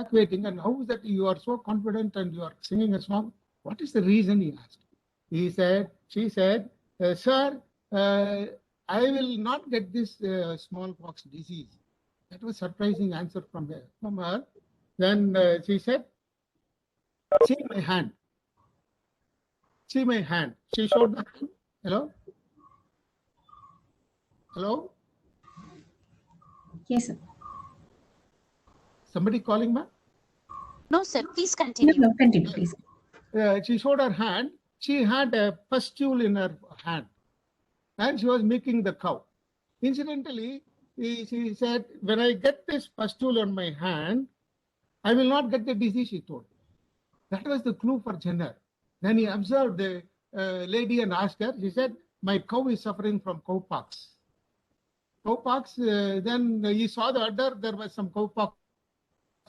evacuating, and how is that you are so confident and you are singing a song? What is the reason?" He asked. She said, "Sir, I will not get this smallpox disease." That was surprising answer from her. Then she said, "See my hand. See my hand." She showed the hand. Hello? Hello? Yes, sir. Somebody calling back? No, sir. Please No, continue. no, continue, please. She showed her hand. She had a pustule in her hand, and she was milking the cow. Incidentally, she said, "When I get this pustule on my hand, I will not get the disease," she told. That was the clue for Jenner. Then he observed the lady and asked her. She said, "My cow is suffering from cowpox." Cowpox, then he saw the udder, there was some cowpox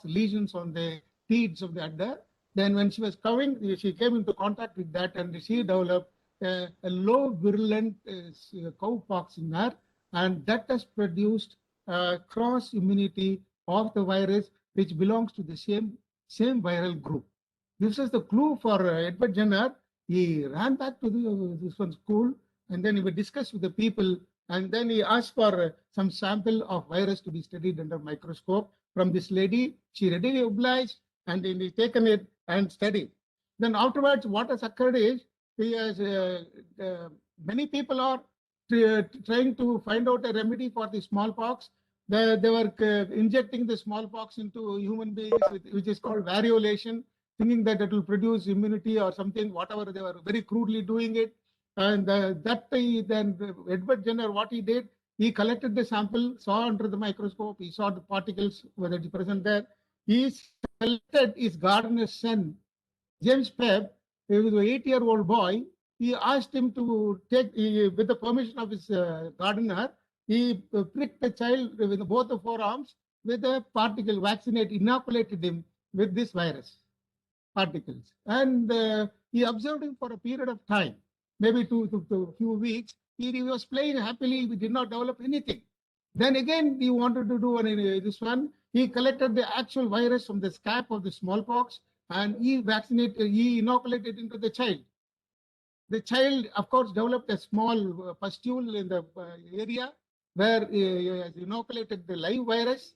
lesions on the teats of the udder. Then when she was cowing, she came into contact with that and she developed a low virulent cowpox in her, and that has produced cross immunity of the virus, which belongs to the same viral group. This is the clue for Edward Jenner. He ran back to this one school, and then he would discuss with the people, and then he asked for some sample of virus to be studied under microscope from this lady. She readily obliged, and then he taken it and studied. Then afterwards, what has occurred is he has, many people are trying to find out a remedy for the smallpox. They were injecting the smallpox into human beings, which is called variolation, thinking that it will produce immunity or something, whatever. They were very crudely doing it. And then Edward Jenner, what he did, he collected the sample, saw under the microscope, he saw the particles whether it present there. He selected his gardener's son, James Pebb. He was an 8-year-old boy. He asked him to take, with the permission of his gardener, he pricked the child with both the forearms with a particle, inoculated him with this virus particles. And he observed him for a period of time, maybe to a few weeks. He was playing happily. We did not develop anything. Then again, he wanted to do this one. He collected the actual virus from the scab of the smallpox, and he inoculated into the child. The child, of course, developed a small pustule in the area where he has inoculated the live virus.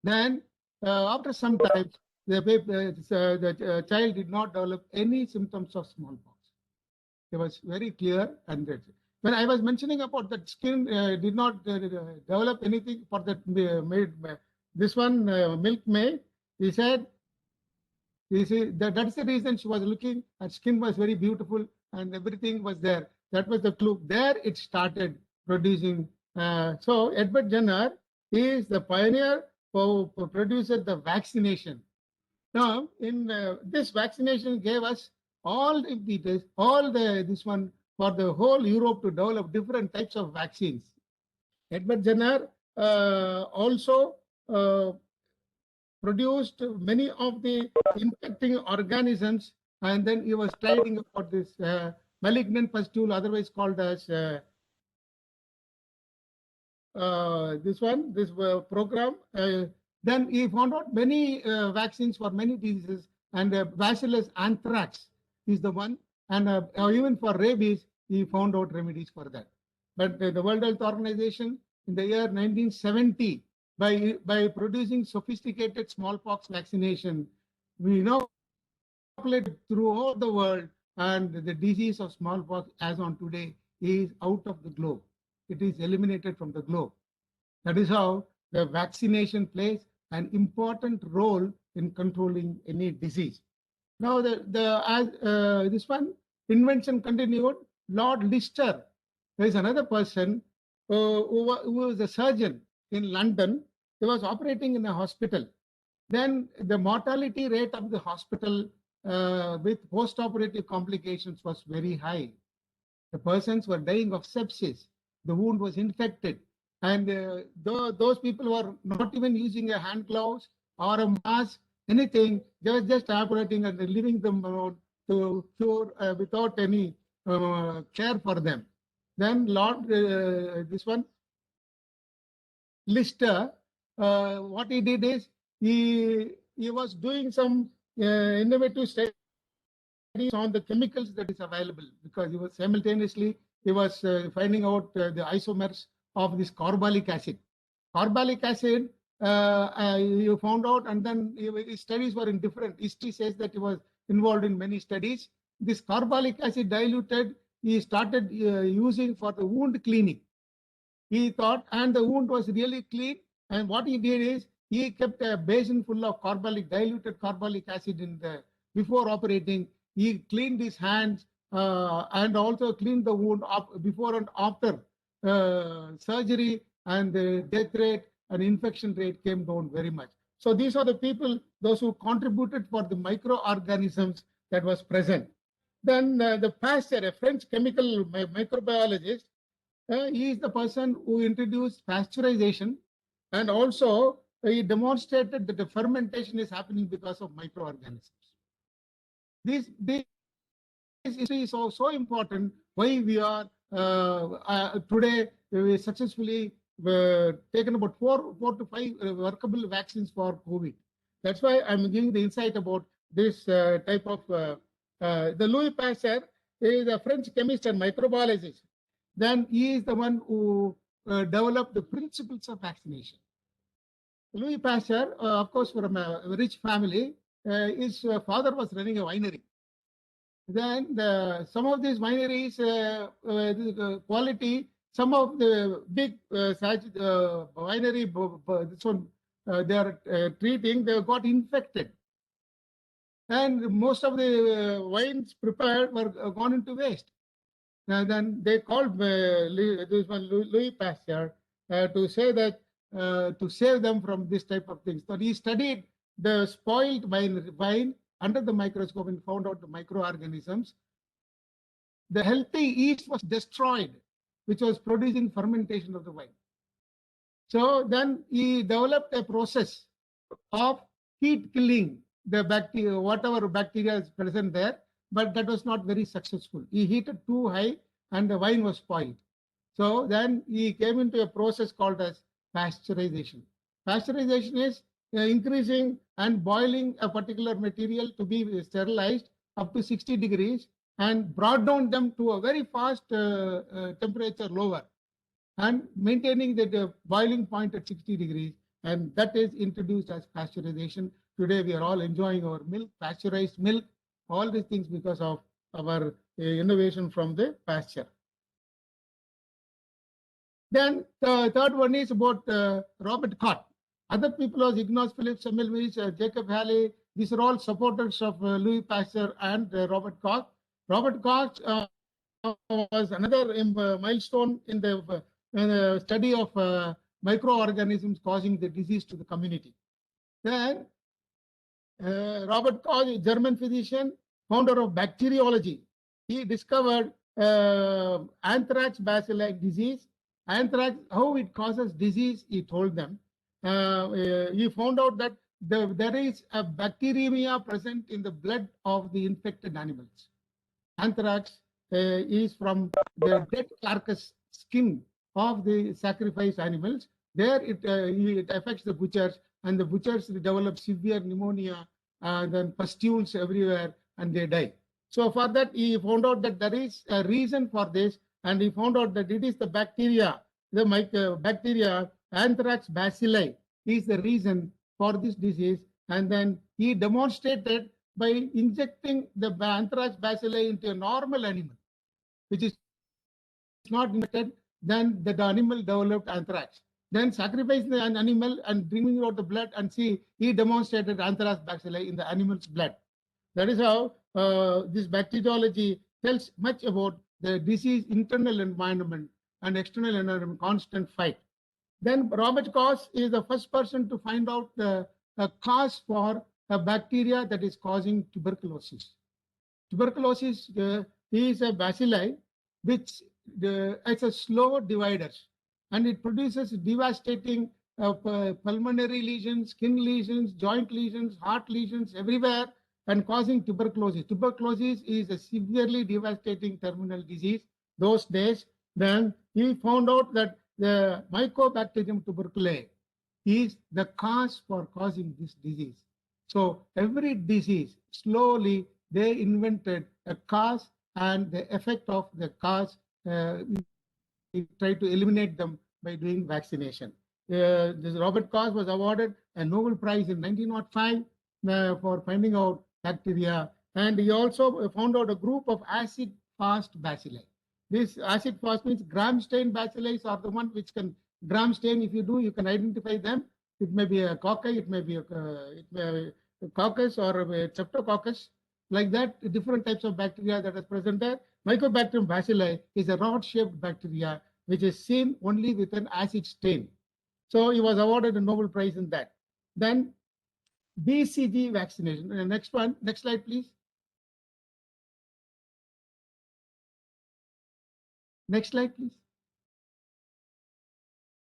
Then, after some time, the child did not develop any symptoms of smallpox. It was very clear. And when I was mentioning about that skin did not develop anything for that this one milk maid, he said, you see, that's the reason she was looking. Her skin was very beautiful and everything was there. That was the clue. There it started producing. So Edward Jenner is the pioneer who produced the vaccination. Now, in this vaccination gave us all this one for the whole Europe to develop different types of vaccines. Edward Jenner also produced many of the infecting organisms, and then he was trying about this malignant pustule, otherwise called as this program. Then he found out many vaccines for many diseases, and Bacillus anthrax is the one, and even for rabies, he found out remedies for that. But the World Health Organization in the year 1970, by producing sophisticated smallpox vaccination, we now populated throughout the world, and the disease of smallpox as on today is out of the globe. It is eliminated from the globe. That is how the vaccination plays an important role in controlling any disease. Now, this one invention continued. Lord Lister, there is another person who was a surgeon in London. He was operating in a hospital. Then the mortality rate of the hospital with post-operative complications was very high. The persons were dying of sepsis. The wound was infected. And those people were not even using a hand gloves or a mask, anything. They were just operating and leaving them to cure without any care for them. Then this one, Lister, what he did is he he was doing some innovative studies on the chemicals that is available, because he was simultaneously finding out the isomers of this carbolic acid. Carbolic acid, you found out, and then his studies were in different. History says that he was involved in many studies. This carbolic acid diluted, he started using for the wound cleaning. He thought, and the wound was really clean. And what he did is he kept a basin full of diluted carbolic acid in the before operating. He cleaned his hands and also cleaned the wound up before and after surgery, and the death rate and infection rate came down very much. So these are the people, those who contributed for the microorganisms that was present. Then the Pasteur, a French chemical microbiologist, he is the person who introduced pasteurization, and also he demonstrated that the fermentation is happening because of microorganisms. This is so important. Why we are today we successfully taken about four to five workable vaccines for COVID. That's why I'm giving the insight about this type of. The Louis Pasteur is a French chemist and microbiologist. Then he is the one who developed the principles of vaccination. Louis Pasteur, of course, from a rich family, his father was running a winery. Then some of these wineries, quality, some of the big winery, this one, they are treating, they got infected. And most of the wines prepared were gone into waste. Then they called this one Louis Pasteur to say that to save them from this type of things. So he studied the spoiled wine under the microscope and found out the microorganisms. The healthy yeast was destroyed, which was producing fermentation of the wine. So then he developed a process of heat killing the bacteria, whatever bacteria is present there, but that was not very successful. He heated too high and the wine was spoiled. So then he came into a process called as pasteurization. Pasteurization is increasing and boiling a particular material to be sterilized up to 60 degrees and brought down them to a very fast temperature lower and maintaining the boiling point at 60 degrees. And that is introduced as pasteurization. Today we are all enjoying our milk, pasteurized milk, all these things because of our innovation from the pasture. Then the third one is about Robert Koch. Other people was Ignaz Philipp Semmelweis, Jacob Halley. These are all supporters of Louis Pasteur and Robert Koch. Robert Koch was another milestone in the study of microorganisms causing the disease to the community. Then Robert Koch, German physician, founder of bacteriology, he discovered anthrax bacilli disease. Anthrax, how it causes disease, he told them. He found out that there is a bacteremia present in the blood of the infected animals. Anthrax is from the dead carcass skin of the sacrificed animals. There it affects the butchers, and the butchers develop severe pneumonia, then pustules everywhere, and they die. So for that, he found out that there is a reason for this, and he found out that it is the bacteria, bacteria, anthrax bacilli is the reason for this disease. And then he demonstrated by injecting the anthrax bacilli into a normal animal, which is not infected, then the animal developed anthrax. Then sacrificing the animal and bringing out the blood, and see, he demonstrated anthrax bacilli in the animal's blood. That is how this bacteriology tells much about the disease internal environment and external environment, constant fight. Then Robert Koch is the first person to find out the cause for a bacteria that is causing tuberculosis. Tuberculosis is a bacilli which it's a slow divider, and it produces devastating pulmonary lesions, skin lesions, joint lesions, heart lesions everywhere, and causing tuberculosis. Tuberculosis is a severely devastating terminal disease those days. Then he found out that the Mycobacterium tuberculosis is the cause for causing this disease. So every disease, slowly they invented a cause and the effect of the cause. We try to eliminate them by doing vaccination. This Robert Koch was awarded a Nobel Prize in 1905 for finding out bacteria, and he also found out a group of acid-fast bacilli. This acid-fast means gram-stain bacilli are the one which can gram-stain. If you do, you can identify them. It may be a cocci, it may be a coccus or a streptococcus. Like that, different types of bacteria that is present there. Mycobacterium bacilli is a rod-shaped bacteria which is seen only with an acid stain. So he was awarded a Nobel Prize in that. Then BCG vaccination. Next one, next slide, please. Next slide, please.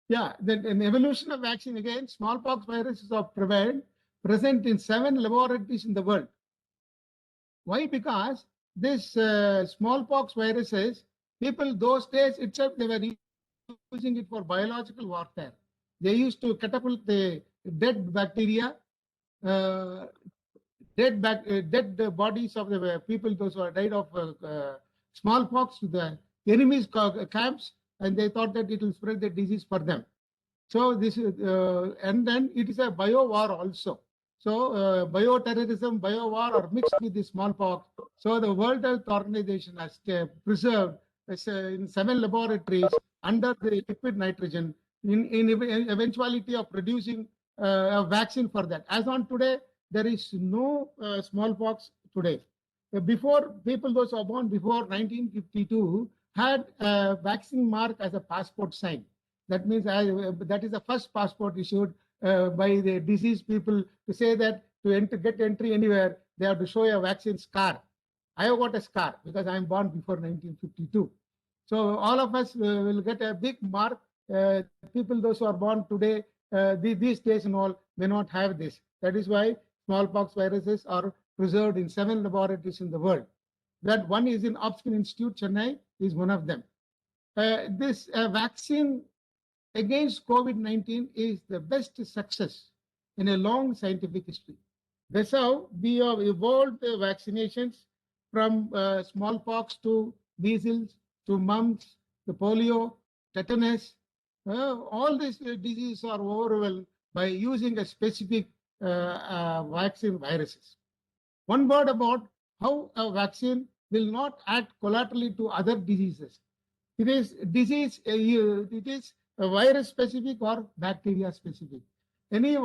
Yeah, then an evolution of vaccine again. Smallpox viruses are present in 7 laboratories in the world. Why? Because this smallpox viruses, people those days itself they were using it for biological warfare. They used to catapult the dead bacteria, uh, dead bodies of the people those who died of smallpox to the enemy's camps, and they thought that it will spread the disease for them. So this is, and then it is a bio war also. So bioterrorism, bio war are mixed with the smallpox. So the World Health Organization has preserved in 7 laboratories under the liquid nitrogen in eventuality of producing a vaccine for that. As on today, there is no smallpox today. Before people those who are born before 1952 had a vaccine mark as a passport sign. That means that is the first passport issued by the diseased people to say that to get entry anywhere, they have to show a vaccine scar. I have got a scar because I am born before 1952. So all of us will get a big mark. People, those who are born today, these days and all, may not have this. That is why smallpox viruses are preserved in 7 laboratories in the world. That one is in Opskin Institute, Chennai, is one of them. This vaccine against COVID-19 is the best success in a long scientific history. That's how we have evolved the vaccinations from smallpox to measles to mumps to polio, tetanus. All these diseases are overwhelmed by using a specific vaccine viruses. One word about how a vaccine will not act collaterally to other diseases. It is disease, it is virus specific or bacteria specific. Any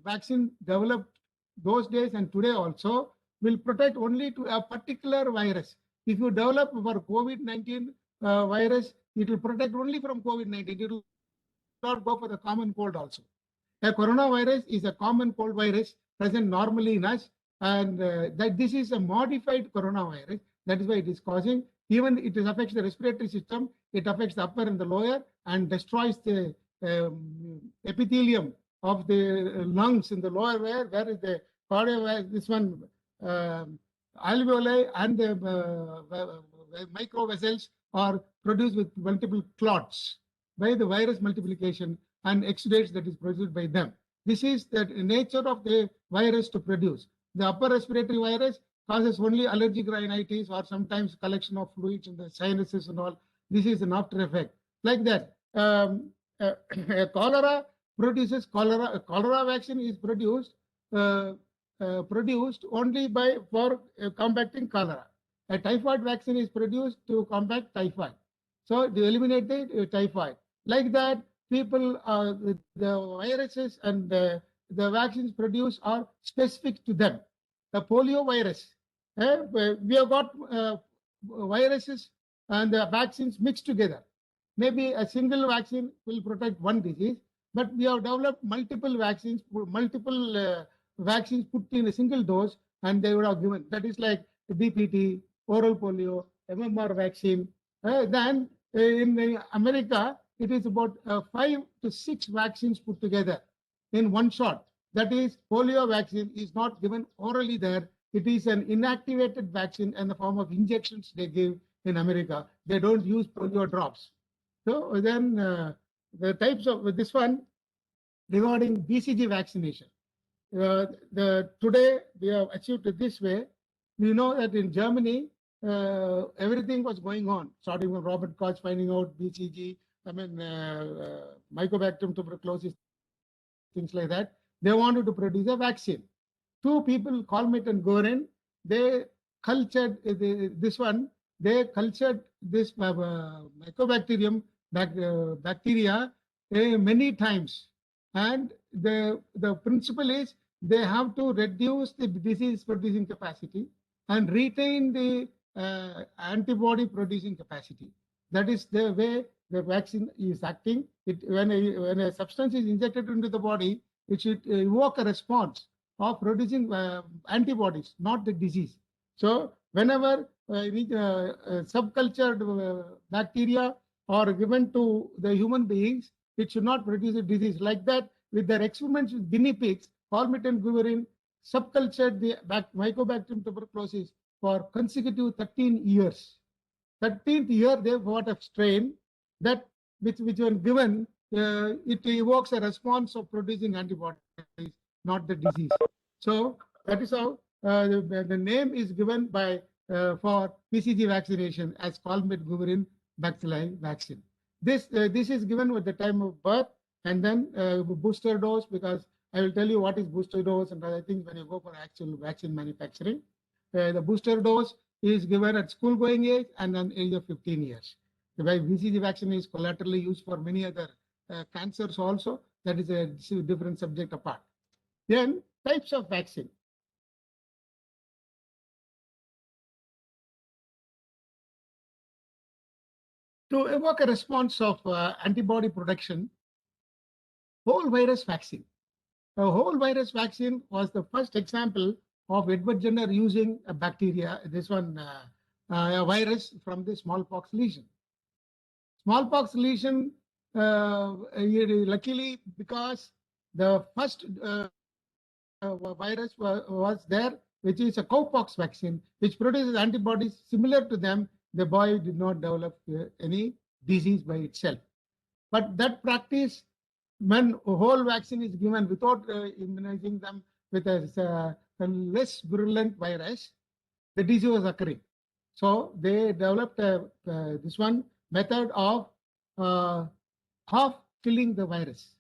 vaccine developed those days and today also will protect only to a particular virus. If you develop for COVID-19 virus, it will protect only from COVID-19. It will not go for the common cold also. A coronavirus is a common cold virus present normally in us, and that this is a modified coronavirus. That is why it is causing, even it affects the respiratory system, it affects the upper and the lower and destroys the epithelium of the lungs in the lower where is the cardio, this one, alveoli and the micro vessels are produced with multiple clots by the virus multiplication and exudates that is produced by them. This is the nature of the virus to produce. The upper respiratory virus causes only allergic rhinitis or sometimes collection of fluids in the sinuses and all. This is an after effect. Like that, cholera produces cholera. A cholera vaccine is produced only for combating cholera. A typhoid vaccine is produced to combat typhoid. So to eliminate the typhoid. Like that, people, the viruses and the vaccines produced are specific to them. The polio virus, we have got viruses and the vaccines mixed together. Maybe a single vaccine will protect one disease, but we have developed multiple vaccines put in a single dose, and they would have given. That is like DPT, oral polio, MMR vaccine. Then in America, it is about 5 to 6 vaccines put together in one shot. That is, polio vaccine is not given orally there. It is an inactivated vaccine in the form of injections they give in America. They don't use polio drops. So then the types of this one regarding BCG vaccination. today we have achieved it this way. We know that in Germany, everything was going on, starting from Robert Koch finding out BCG, Mycobacterium tuberculosis, things like that. They wanted to produce a vaccine. Two people, Colmet and Goren, they cultured this one. They cultured this Mycobacterium bacteria many times, and the principle is they have to reduce the disease producing capacity and retain the antibody producing capacity. That is the way the vaccine is acting. When a substance is injected into the body, it should evoke a response of producing antibodies, not the disease. So whenever subcultured bacteria are given to the human beings, it should not produce a disease. Like that, with their experiments with guinea pigs, Colmet and Guerin subcultured the Mycobacterium tuberculosis for consecutive 13 years. 13th year, they got a strain that which when given, it evokes a response of producing antibodies, not the disease. So that is how the name is given by for PCG vaccination as Colmet-Guerin bacilli vaccine. This is given at the time of birth, and then booster dose, because I will tell you what is booster dose and other things when you go for actual vaccine manufacturing. The booster dose is given at school going age and an age of 15 years. The BCG vaccine is collaterally used for many other cancers also. That is a different subject apart. Then types of vaccine. To evoke a response of antibody production, whole virus vaccine. A whole virus vaccine was the first example of Edward Jenner using a bacteria, this one, a virus from the smallpox lesion. Smallpox lesion, luckily, because the first virus was there, which is a cowpox vaccine, which produces antibodies similar to them, the boy did not develop any disease by itself. But that practice, when a whole vaccine is given without immunizing them with a less virulent virus, the disease was occurring. So they developed this one method of half killing the virus,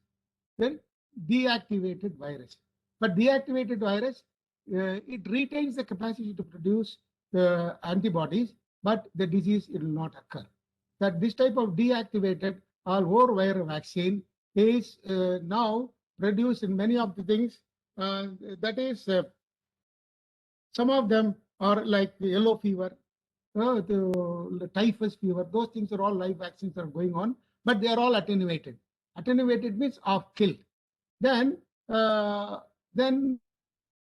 then deactivated virus. But deactivated virus, it retains the capacity to produce the antibodies, but the disease it will not occur. That this type of deactivated or viral vaccine is now produced in many of the things. That is, some of them are like the yellow fever, the typhus fever. Those things are all live vaccines that are going on, but they are all attenuated. Attenuated means off killed. Then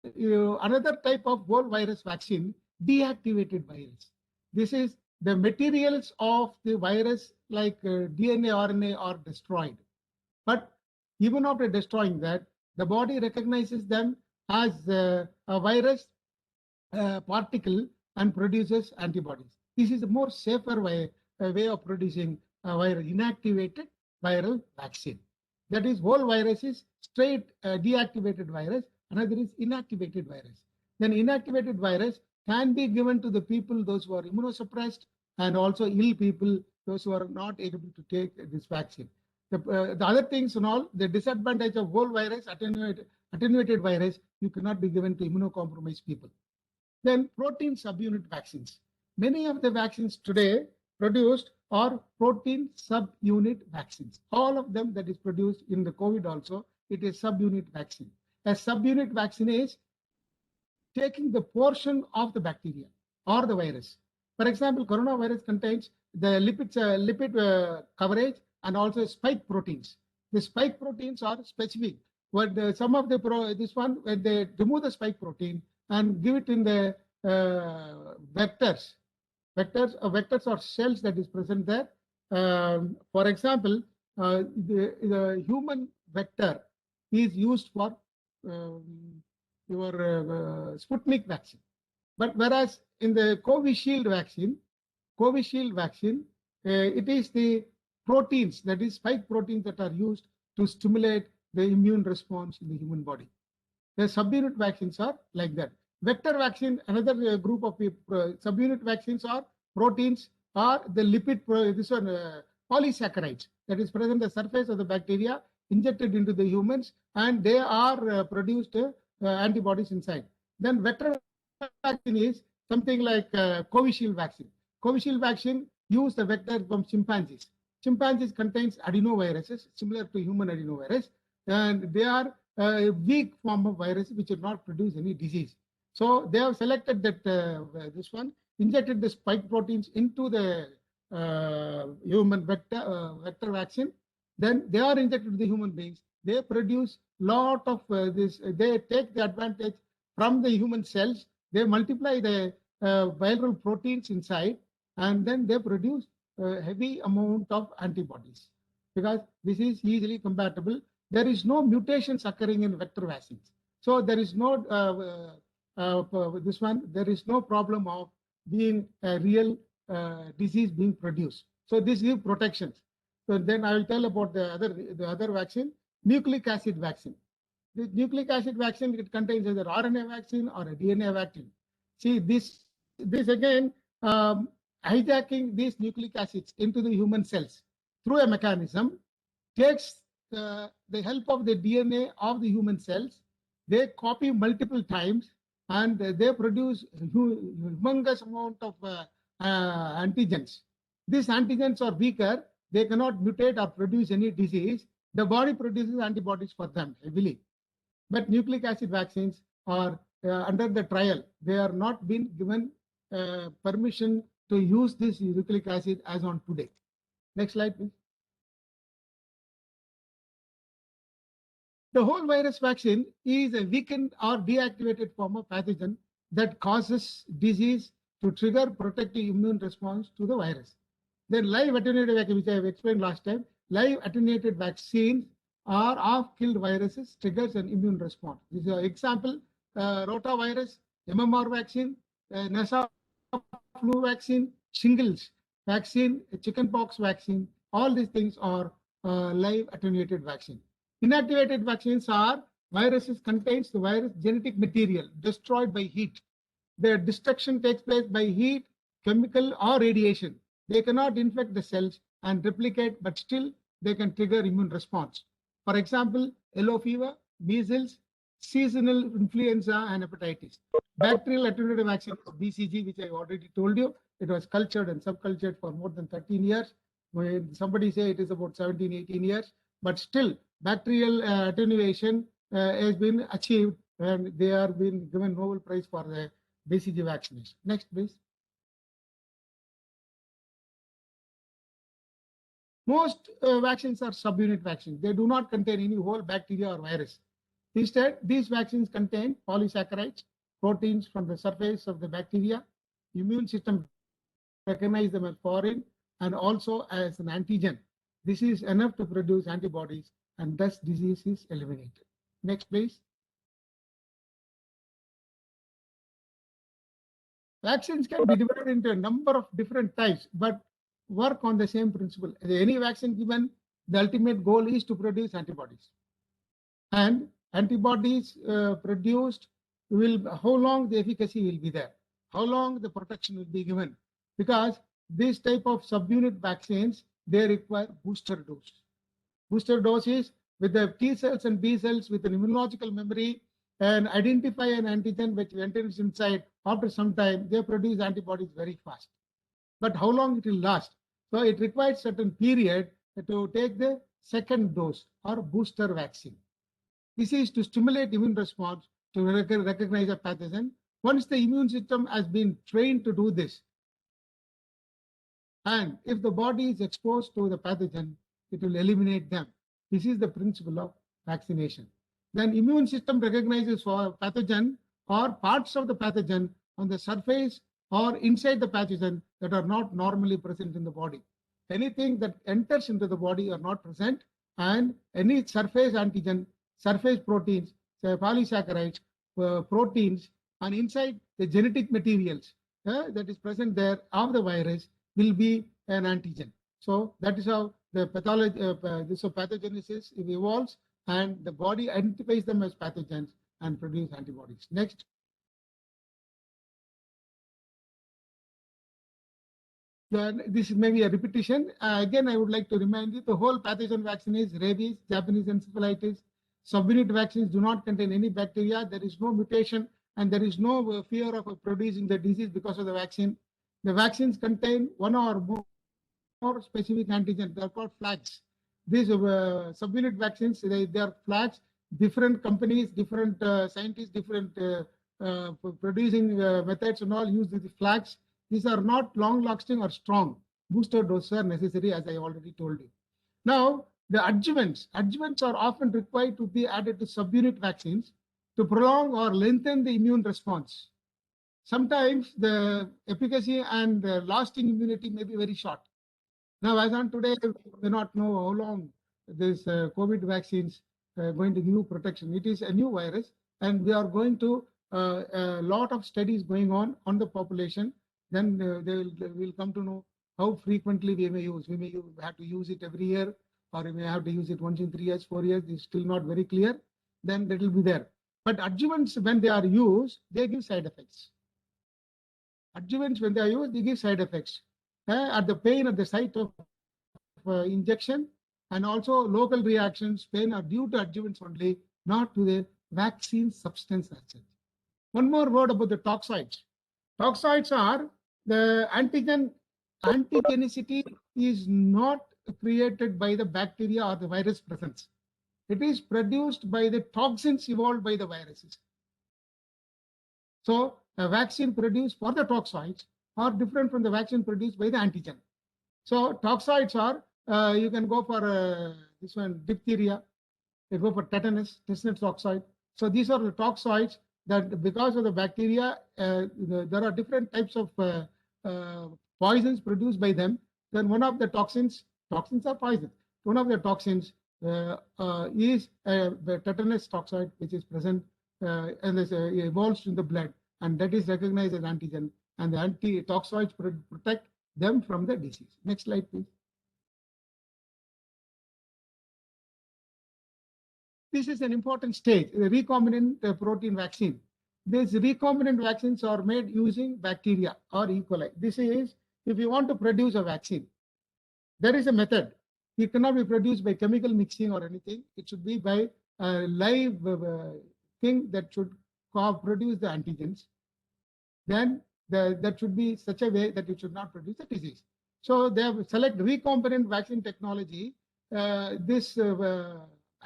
another type of whole virus vaccine, deactivated virus. This is the materials of the virus like DNA, RNA are destroyed. But even after destroying that, the body recognizes them as a virus particle and produces antibodies. This is a more safer way of producing a inactivated viral vaccine. That is, whole virus is straight deactivated virus. Another is inactivated virus. Then inactivated virus can be given to the people, those who are immunosuppressed, and also ill people, those who are not able to take this vaccine. The other things and all, the disadvantage of whole virus, attenuated virus, you cannot be given to immunocompromised people. Then protein subunit vaccines. Many of the vaccines today produced are protein subunit vaccines. All of them that is produced in the COVID also, it is subunit vaccine. A subunit vaccine is taking the portion of the bacteria or the virus. For example, coronavirus contains the lipid coverage and also spike proteins. The spike proteins are specific. But some of this one, when they remove the spike protein and give it in the vectors. Vectors are cells that is present there. For example, the human vector is used for your Sputnik vaccine. But whereas in the Covishield vaccine, it is the proteins, that is spike proteins that are used to stimulate the immune response in the human body. The subunit vaccines are like that. Vector vaccine, another group of subunit vaccines are proteins or the lipid, this one, polysaccharides that is present on the surface of the bacteria injected into the humans, and they are produced antibodies inside. Then vector vaccine is something like Covishield vaccine. Covishield vaccine use the vector from chimpanzees. Chimpanzees contains adenoviruses similar to human adenovirus, and they are a weak form of virus which will not produce any disease. So they have selected that this one, injected the spike proteins into the human vector vaccine. Then they are injected to the human beings. They produce lot of this. They take the advantage from the human cells. They multiply the viral proteins inside, and then they produce a heavy amount of antibodies because this is easily compatible. There is no mutations occurring in vector vaccines. So there is no this one. There is no problem of being a real disease being produced. So this gives protections. So then I will tell about the other vaccine, nucleic acid vaccine. The nucleic acid vaccine, it contains either RNA vaccine or a DNA vaccine. See this again hijacking these nucleic acids into the human cells through a mechanism takes the help of the DNA of the human cells. They copy multiple times and they produce humongous amount of antigens. These antigens are weaker. They cannot mutate or produce any disease. The body produces antibodies for them heavily. But nucleic acid vaccines are under the trial. They are not been given permission to use this nucleic acid as on today. Next slide, please. The whole virus vaccine is a weakened or deactivated form of pathogen that causes disease to trigger protective immune response to the virus. Then live attenuated vaccine, which I have explained last time, live attenuated vaccines are of killed viruses triggers an immune response. This is an example, rotavirus, MMR vaccine, NASA flu vaccine, shingles vaccine, chickenpox vaccine, all these things are live attenuated vaccine. Inactivated vaccines are viruses contains the virus genetic material destroyed by heat. Their destruction takes place by heat, chemical or radiation. They cannot infect the cells and replicate, but still they can trigger immune response. For example, yellow fever, measles, seasonal influenza, and hepatitis. Bacterial attenuated vaccine, BCG, which I already told you, it was cultured and subcultured for more than 13 years. When somebody say it is about 17, 18 years, but still bacterial attenuation has been achieved, and they are being given Nobel Prize for the BCG vaccination. Next, please. Most vaccines are subunit vaccines. They do not contain any whole bacteria or virus. Instead, these vaccines contain polysaccharides, proteins from the surface of the bacteria. Immune system recognize them as foreign and also as an antigen. This is enough to produce antibodies, and thus disease is eliminated. Next, please. Vaccines can be divided into a number of different types, but work on the same principle. Any vaccine given, the ultimate goal is to produce antibodies. And antibodies produced will, how long the efficacy will be there, how long the protection will be given, because this type of subunit vaccines, they require booster dose. Booster dose is with the T cells and B cells with an immunological memory and identify an antigen which enters inside. After some time, they produce antibodies very fast. But how long it will last? So it requires certain period to take the second dose or booster vaccine. This is to stimulate immune response to recognize a pathogen. Once the immune system has been trained to do this, and if the body is exposed to the pathogen, it will eliminate them. This is the principle of vaccination. Then immune system recognizes for pathogen or parts of the pathogen on the surface or inside the pathogen that are not normally present in the body. Anything that enters into the body are not present, and any surface antigen, surface proteins, say polysaccharides, proteins, and inside the genetic materials that is present there of the virus will be an antigen. So that is how the pathology, this pathogenesis evolves, and the body identifies them as pathogens and produce antibodies. Next. Then this is maybe a repetition. Again, I would like to remind you the whole pathogen vaccine is rabies, Japanese encephalitis. Subunit vaccines do not contain any bacteria. There is no mutation and there is no fear of producing the disease because of the vaccine. The vaccines contain one or more specific antigen. They are called flags. These subunit vaccines, they are flags. Different companies, different scientists, different producing methods and all use these flags. These are not long-lasting or strong. Booster doses are necessary, as I already told you. Now, the adjuvants are often required to be added to subunit vaccines to prolong or lengthen the immune response. Sometimes the efficacy and lasting immunity may be very short. Now, as on today, we do not know how long this COVID vaccines going to give protection. It is a new virus, and we are going to a lot of studies going on the population. Then they will come to know how frequently we may use. We may have to use it every year, or we may have to use it once in 3 years, 4 years. It's still not very clear. Then that will be there. But adjuvants, when they are used, they give side effects. Adjuvants, when they are used, they give side effects. At the pain at the site of injection, and also local reactions, pain are due to adjuvants only, not to the vaccine substance as such. One more word about the toxoids. Toxoids are the antigenicity is not created by the bacteria or the virus presence. It is produced by the toxins evolved by the viruses. So a vaccine produced for the toxoids are different from the vaccine produced by the antigen. So toxoids are, you can go for this one, diphtheria, you go for tetanus toxoid. So these are the toxoids that because of the bacteria, there are different types of poisons produced by them. Then one of the toxins are poison. One of the toxins is the tetanus toxoid, which is present and evolves in the blood, and that is recognized as antigen. And the anti-toxoids protect them from the disease. Next slide, please. This is an important stage, the recombinant protein vaccine. These recombinant vaccines are made using bacteria or E. coli. This is, if you want to produce a vaccine, there is a method. It cannot be produced by chemical mixing or anything. It should be by a live thing that should produce the antigens. Then that should be such a way that it should not produce the disease. So they have select recombinant vaccine technology. This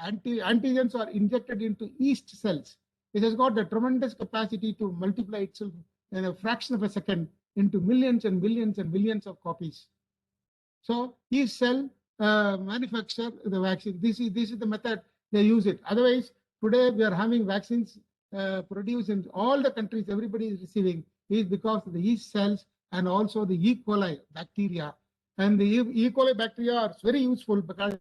antigens are injected into yeast cells. It has got the tremendous capacity to multiply itself in a fraction of a second into millions and millions and millions of copies. So yeast cell manufacture the vaccine. This is the method they use it. Otherwise, today we are having vaccines produced in all the countries. Everybody is receiving is because of the yeast cells and also the E. coli bacteria. And the E. coli bacteria are very useful because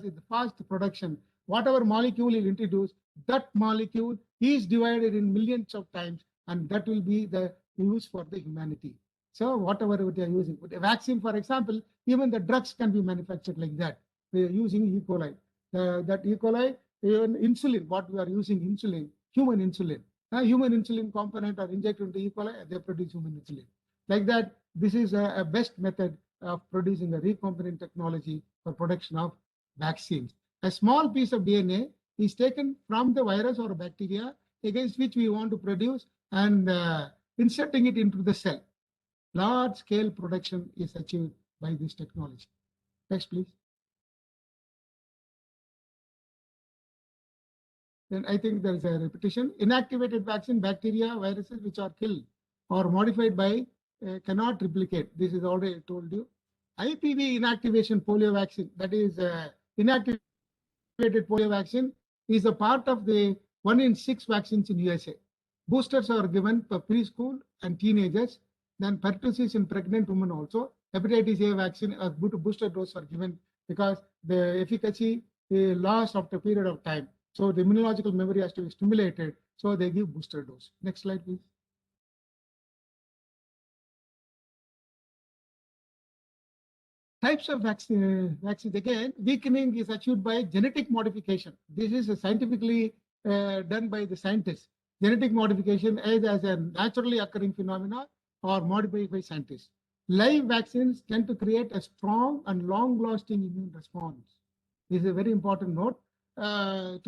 it's fast production. Whatever molecule you introduce, that molecule is divided in millions of times, and that will be the use for the humanity. So whatever they are using, with a vaccine, for example, even the drugs can be manufactured like that. We are using E. coli. That E. coli, even insulin, what we are using, insulin, human insulin. Human insulin component are injected into E. coli, they produce human insulin. Like that, this is a best method of producing a recombinant technology for production of vaccines. A small piece of DNA is taken from the virus or bacteria against which we want to produce and inserting it into the cell. Large scale production is achieved by this technology. Next, please. Then I think there is a repetition. Inactivated vaccine, bacteria, viruses which are killed or modified by cannot replicate. This is already told you. IPV inactivation polio vaccine, that is inactivated polio vaccine, is a part of the 1 in 6 vaccines in USA. Boosters are given for preschool and teenagers. Then pertussis in pregnant women also. Hepatitis A vaccine booster dose are given because the efficacy lasts after a period of time. So the immunological memory has to be stimulated. So they give booster dose. Next slide, please. Types of vaccines again, weakening is achieved by genetic modification. This is scientifically done by the scientists. Genetic modification either as a naturally occurring phenomena or modified by scientists. Live vaccines tend to create a strong and long-lasting immune response. This is a very important note. For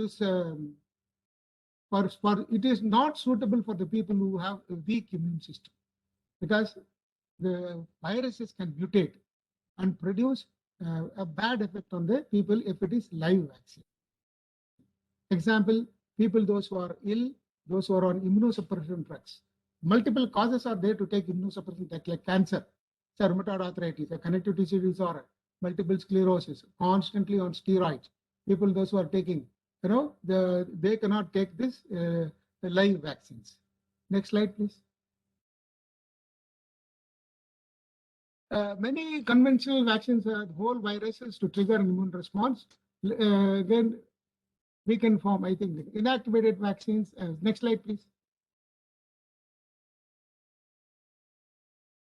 it is not suitable for the people who have a weak immune system because the viruses can mutate and produce a bad effect on the people if it is live vaccine. Example, people those who are ill, those who are on immunosuppression drugs. Multiple causes are there to take immunosuppression drugs like cancer, rheumatoid arthritis, a connective tissue disorder, multiple sclerosis, constantly on steroids. People those who are taking, they cannot take this the live vaccines. Next slide, please. Many conventional vaccines have whole viruses to trigger an immune response. Then we can form, I think, inactivated vaccines. Next slide, please.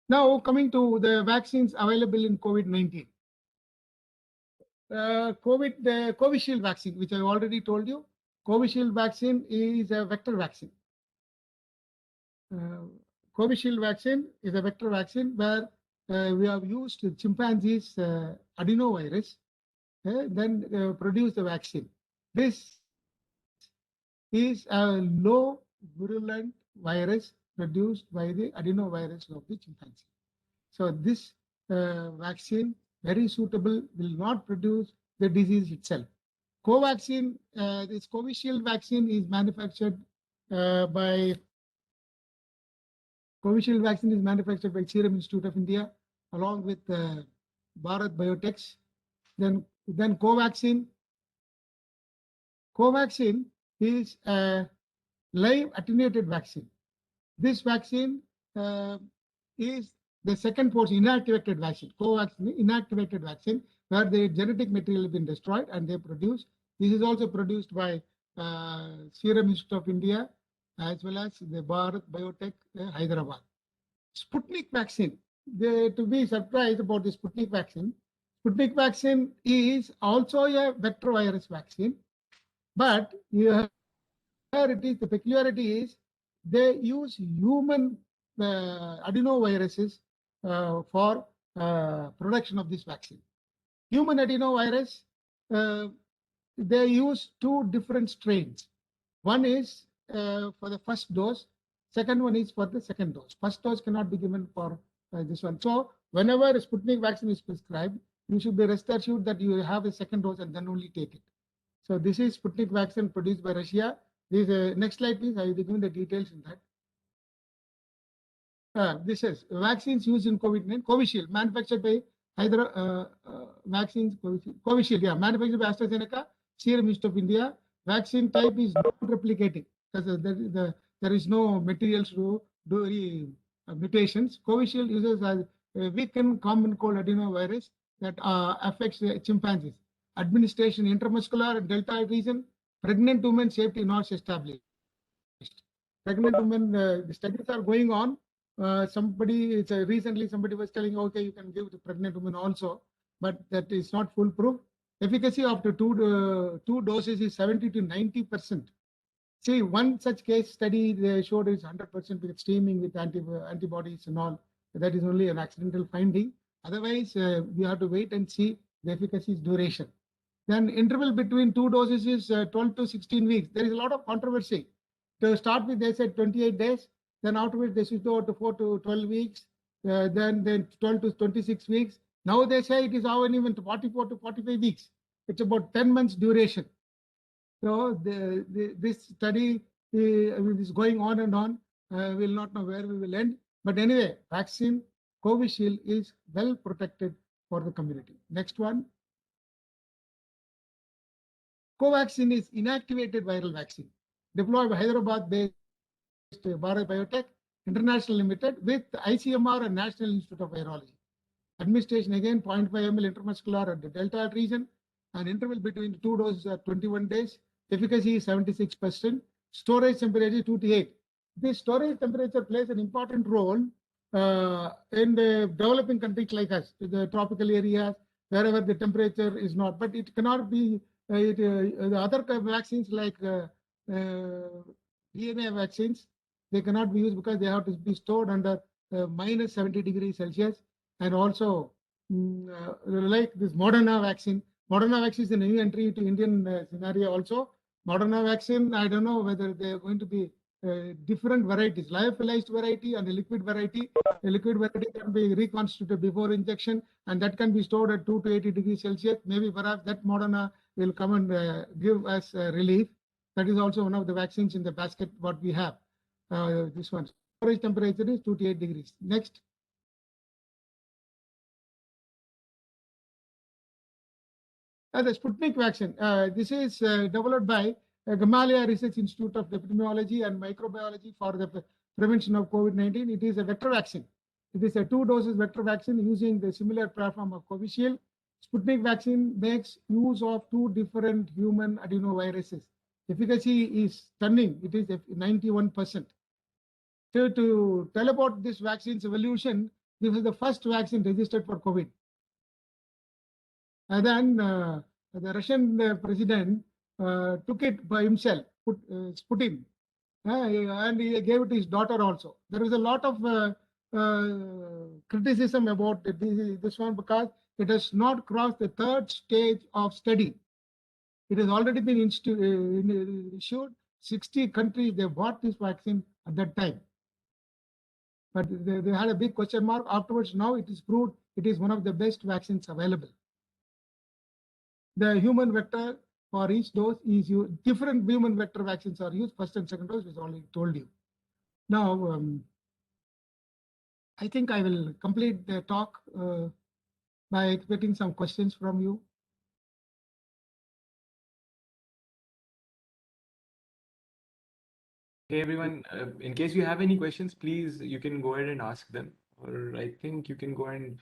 Now, coming to the vaccines available in COVID-19. The Covishield vaccine, which I already told you, Covishield vaccine is a vector vaccine. Covishield vaccine is a vector vaccine where we have used chimpanzees adenovirus, then produce the vaccine. This is a low virulent virus produced by the adenovirus of the chimpanzee. So this vaccine, very suitable, will not produce the disease itself. Covaxin, this Covishield vaccine is manufactured by Serum Institute of India along with Bharat Biotech. Then Covaxin. Covaxin is a live attenuated vaccine. This vaccine is the second portion, inactivated vaccine. Covaxin, inactivated vaccine, where the genetic material has been destroyed and they produce. This is also produced by Serum Institute of India as well as the Bharat Biotech Hyderabad. Sputnik vaccine. To be surprised about the Sputnik vaccine. Sputnik vaccine is also a vector virus vaccine, but here it is, the peculiarity is they use human adenoviruses for production of this vaccine. Human adenovirus, they use two different strains. One is for the first dose, second one is for the second dose. First dose cannot be given for this one. So whenever a Sputnik vaccine is prescribed, you should be rest assured that you have a second dose and then only take it. So this is Sputnik vaccine produced by Russia. This next slide, please. I will be giving the details in that. This is vaccines used in COVID-19. Covishield, manufactured by vaccines. Covishield, yeah, manufactured by AstraZeneca, Serum Institute of India. Vaccine type is not replicating because there is no materials to do any mutations. Covishield uses a weakened common cold adenovirus that affects chimpanzees. Administration intramuscular and deltoid region. Pregnant women safety not established. Pregnant women, the studies are going on. Recently somebody was telling, okay, you can give to pregnant women also, but that is not foolproof. Efficacy after two doses is 70 to 90%. See, one such case study they showed is 100% with steaming with antibodies and all. That is only an accidental finding. Otherwise, we have to wait and see the efficacy's duration. Then interval between two doses is 12 to 16 weeks. There is a lot of controversy. To start with, they said 28 days. Then afterwards, they switched over to 4 to 12 weeks. Then 12 to 26 weeks. Now they say it is even 44 to 45 weeks. It's about 10 months duration. So this study is going on and on. We will not know where we will end. But anyway, vaccine Covishield is well protected for the community. Next one. Covaxin is inactivated viral vaccine deployed by Hyderabad-based Bharat Biotech International Limited with ICMR and National Institute of Virology. Administration again 0.5 ml intramuscular at the deltoid region, and interval between the two doses are 21 days. Efficacy is 76%. Storage temperature 2 to 8. This storage temperature plays an important role in the developing countries like us, the tropical areas, wherever the temperature is not. But it cannot be the other vaccines like DNA vaccines, they cannot be used because they have to be stored under minus 70 degrees Celsius. And also, like this Moderna vaccine. Moderna vaccine is a new entry into Indian scenario also. Moderna vaccine, I don't know whether they're going to be different varieties, lyophilized variety and a liquid variety. A liquid variety can be reconstituted before injection, and that can be stored at 2 to 80 degrees Celsius. Maybe perhaps that Moderna will come and give us relief. That is also one of the vaccines in the basket what we have. This one. Storage temperature is 2 to 8 degrees. Next. The Sputnik vaccine. This is developed by Gamaleya Research Institute of Epidemiology and Microbiology for the prevention of COVID-19. It is a vector vaccine. It is a 2 doses vector vaccine using the similar platform of Covishield. Sputnik vaccine makes use of 2 different human adenoviruses. Efficacy is stunning. It is 91%. So to tell about this vaccine's evolution, this is the first vaccine registered for COVID. And then the Russian president took it by himself, Putin, and he gave it to his daughter also. There is a lot of criticism about this one because it has not crossed the 3rd stage of study. It has already been issued. 60 countries, they bought this vaccine at that time. But they had a big question mark. Afterwards, now it is proved it is one of the best vaccines available. The human vector for each dose is used. Different human vector vaccines are used, first and second dose, which I already told you. Now, I think I will complete the talk by expecting some questions from you. Hey everyone, in case you have any questions, please, you can go ahead and ask them. Or I think you can go and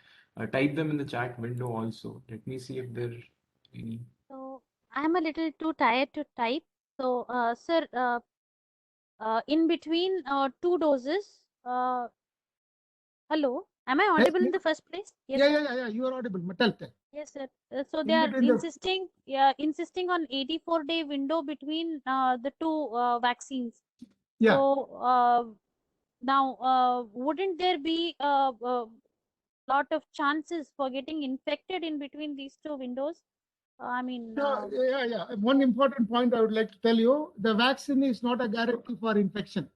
type them in the chat window also. Let me see if there are any. So I'm a little too tired to type. So, sir, in between 2 doses, hello, am I audible in Yes. the first place? Yes, Yeah, sir. yeah, you are audible. Tell. Yes, sir. So In they are between the insisting on 84-day window between the 2 vaccines. yeah. So now, wouldn't there be a lot of chances for getting infected in between these 2 windows? I mean, No, yeah. One important point I would like to tell you: the vaccine is not a guarantee for infection.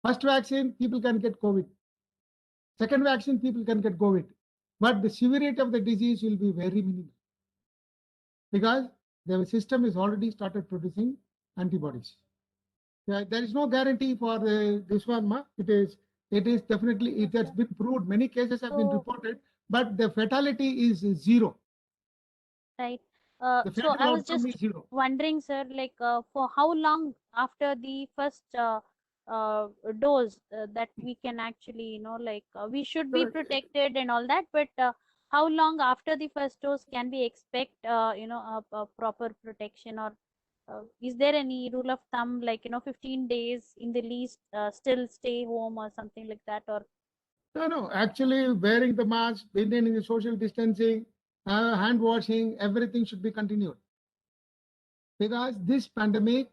First vaccine, people can get COVID. Second vaccine, people can get COVID, but the severity of the disease will be very minimal because the system is already started producing antibodies. There is no guarantee for this one. It is definitely, it has been proved. Many cases have been reported, but the fatality is zero. right. The So I fatal was outcome just is zero. wondering, sir, like for how long after the first dose that we can actually, like we should be So, protected and all that, but how long after the first dose can we expect, a proper protection, or is there any rule of thumb, like 15 days in the least, still stay home or something like that, or? no. Actually, wearing the mask, maintaining the social distancing, hand washing, everything should be continued because this pandemic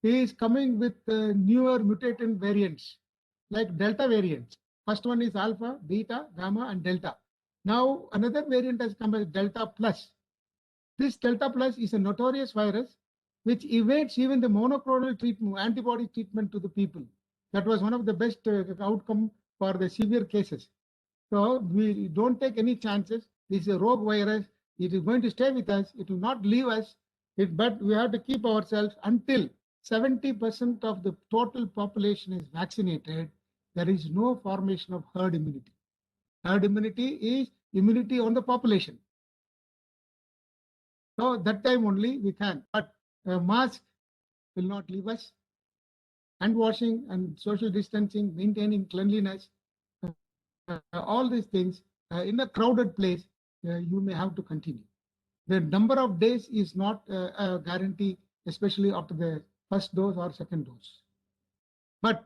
is coming with newer mutated variants like Delta variants. First one is Alpha, Beta, Gamma, and Delta. Now another variant has come as Delta Plus. This Delta Plus is a notorious virus which evades even the monoclonal treatment, antibody treatment to the people. That was one of the best outcome for the severe cases. So we don't take any chances. This is a rogue virus. It is going to stay with us. It will not leave us. But we have to keep ourselves until 70% of the total population is vaccinated. There is no formation of herd immunity. Herd immunity is immunity on the population. So that time only we can. But mask will not leave us. Hand washing and social distancing, maintaining cleanliness, all these things in a crowded place, you may have to continue. The number of days is not a guarantee, especially after the first dose or second dose. But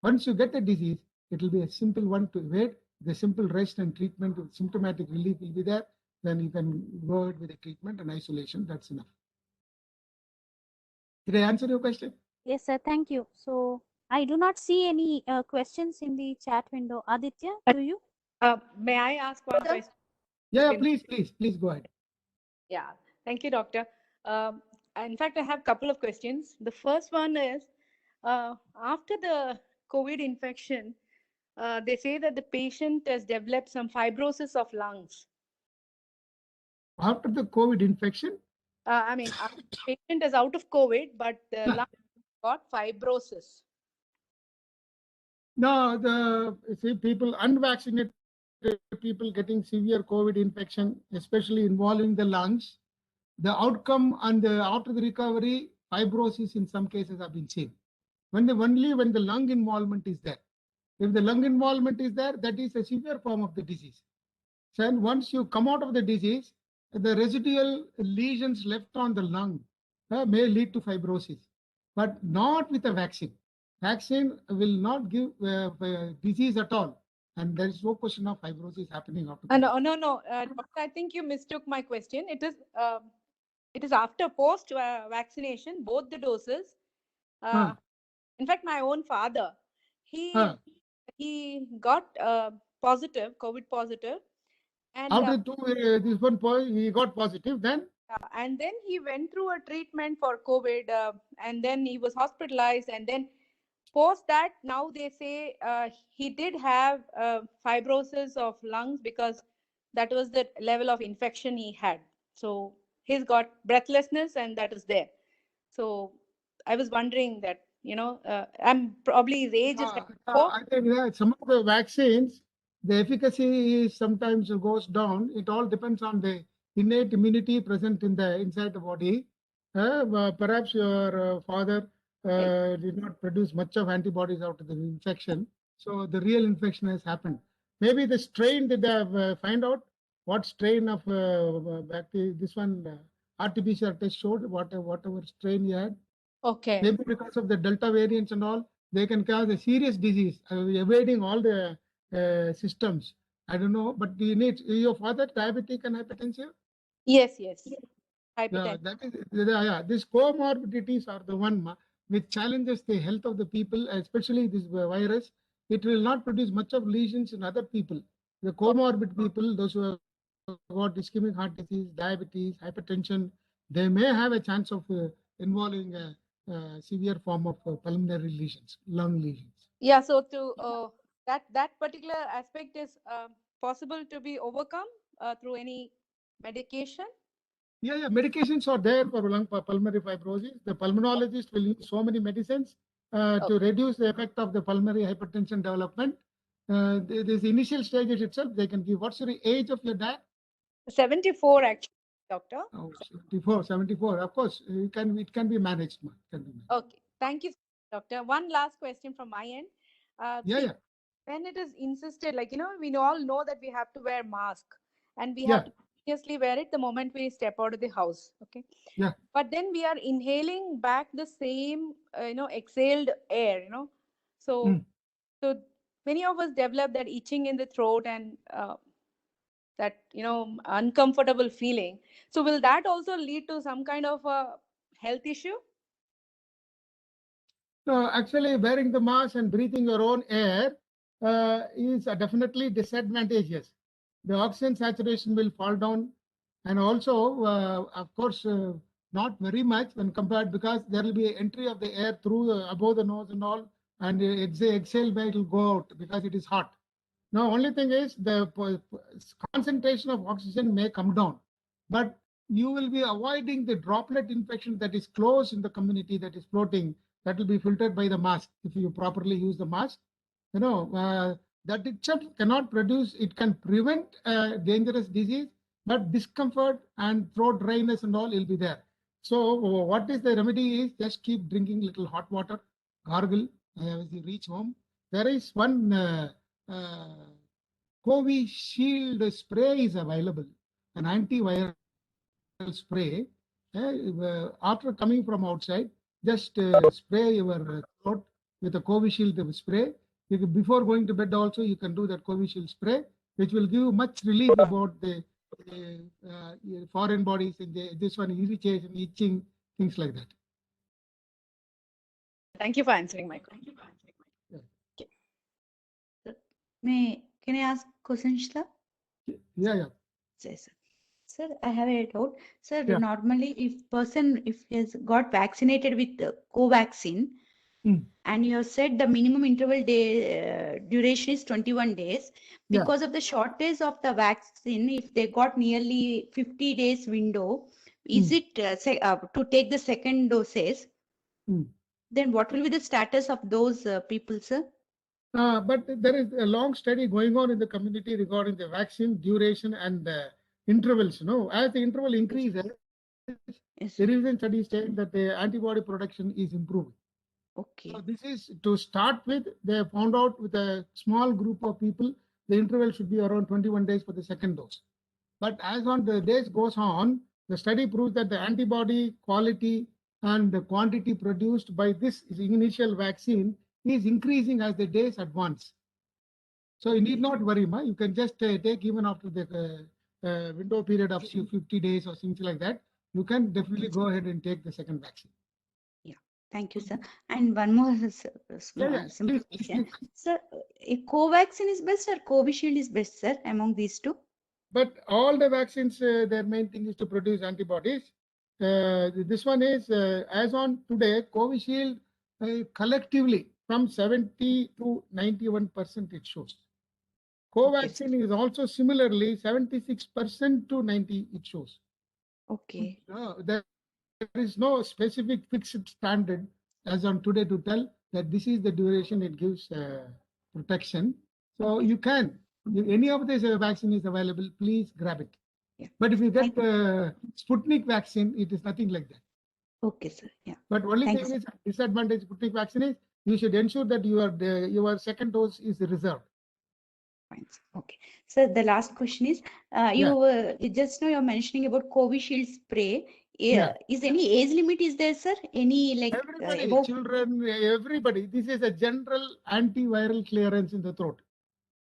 once you get the disease, it will be a simple one to evade. The simple rest and treatment with symptomatic relief will be there. Then you can go ahead with the treatment and isolation. That's enough. Did I answer your question? Yes, sir. Thank you. So I do not see any questions in the chat window. Aditya, do you? May I ask one Sir? question? Yeah, Can- please go ahead. Yeah, thank you, doctor. In fact, I have a couple of questions. The first one is, after the COVID infection, they say that the patient has developed some fibrosis of lungs. After the COVID infection, I mean, patient is out of COVID, but the Yeah. lung got fibrosis. no, people unvaccinated people getting severe COVID infection, especially involving the lungs, the outcome and after the recovery, fibrosis in some cases have been seen. Only when the lung involvement is there. If the lung involvement is there, that is a severe form of the disease. So once you come out of the disease, the residual lesions left on the lung may lead to fibrosis, but not with a vaccine. Vaccine will not give disease at all, and there is no question of fibrosis happening after. No, doctor, I think you mistook my question. It is after post vaccination, both the doses. In fact, my own father, he got positive, COVID positive, and After this one point, he got positive. Then he went through a treatment for COVID, and then he was hospitalized, and then post that, now they say he did have fibrosis of lungs because that was the level of infection he had. So he's got breathlessness, and that is there. So I was wondering that, I'm probably his age is I think that some of the vaccines, the efficacy is sometimes goes down. It all depends on the innate immunity present in the inside the body. Perhaps your father did not produce much of antibodies out of the infection, so the real infection has happened. Maybe the strain, did they find out what strain of bacteria? This one RT-PCR test showed whatever strain he had. Okay. Maybe because of the Delta variants and all, they can cause a serious disease, evading all the systems. I don't know, but you need your father diabetic and hypertensive. Yes. Yeah, Hypertension. that is, yeah. These comorbidities are the one which challenges the health of the people, especially this virus. It will not produce much of lesions in other people. The comorbid people, those who have got ischemic heart disease, diabetes, hypertension, they may have a chance of involving a severe form of pulmonary lesions, lung lesions. Yeah. So to that particular aspect is possible to be overcome through any medication. Yeah. Medications are there for pulmonary fibrosis. The pulmonologist will use so many medicines to reduce the effect of the pulmonary hypertension development. This initial stages itself, they can give. What's the age of your dad? 74, actually, doctor. Oh, 74. Of course, it can be managed. Okay. Thank you, doctor. One last question from my end. Yeah. When it is insisted, we all know that we have to wear mask, and we Yeah. have to continuously wear it the moment we step out of the house. Okay. Yeah. But then we are inhaling back the same, exhaled air. So many of us develop that itching in the throat and that uncomfortable feeling. So will that also lead to some kind of a health issue? So actually, wearing the mask and breathing your own air is definitely disadvantageous. The oxygen saturation will fall down, and also, of course, not very much when compared, because there will be entry of the air through above the nose and all, and exhale way it will go out because it is hot. Now, only thing is the concentration of oxygen may come down, but you will be avoiding the droplet infection that is close in the community, that is floating, that will be filtered by the mask if you properly use the mask. That itself cannot produce, it can prevent dangerous disease, but discomfort and throat dryness and all will be there. So what is the remedy is just keep drinking little hot water, gargle as you reach home. There is one Covishield spray is available, an antiviral spray. After coming from outside, just spray your throat with a Covishield spray. Before going to bed also, you can do that Covishield spray, which will give much relief about the foreign bodies, in this one, irritation, itching, things like that. Thank you for answering my question. Can I ask question, Shila? Yeah. Yes, sir. Sir, I have a doubt. Sir, Yeah. normally if he has got vaccinated with the Covaxin, Hmm. and you have said the minimum interval duration is 21 days, Yeah. because of the shortage of the vaccine, if they got nearly 50 days window, is it to take the second doses? Hmm. Then what will be the status of those people, sir? But there is a long study going on in the community regarding the vaccine duration and intervals. As the interval increases, Yes, there sir. is a study saying that the antibody production is improving. Okay. So this is to start with. They found out with a small group of people, the interval should be around 21 days for the second dose. But as on the days goes on, the study proves that the antibody quality and the quantity produced by this initial vaccine is increasing as the days advance. So you need not worry, ma. You can just take even after the window period of 50 days or something like that. You can definitely go ahead and take the second vaccine. Thank you, sir. And one more Yeah. simple Please, question. please. Sir, Covaxin is best or Covishield is best, sir, among these two? But all the vaccines, their main thing is to produce antibodies. This one is, as on today, Covishield collectively from 70 to 91% it shows. Covaxin is also similarly 76% to 90 it shows. Okay. There is no specific fixed standard as on today to tell that this is the duration it gives protection. So you can, if any of this vaccine is available, please grab it. Yeah. But if you get Thank Sputnik vaccine, it is nothing like that. Okay, sir. Yeah. But only Thank you, thing is disadvantage Sputnik vaccine is you should ensure that your second dose is reserved. Fine, sir. Okay. So the last question is, you just now you're mentioning about Covishield spray. Yeah. Is any age limit is there, sir? Any like Everybody, above? children, everybody. This is a general antiviral clearance in the throat.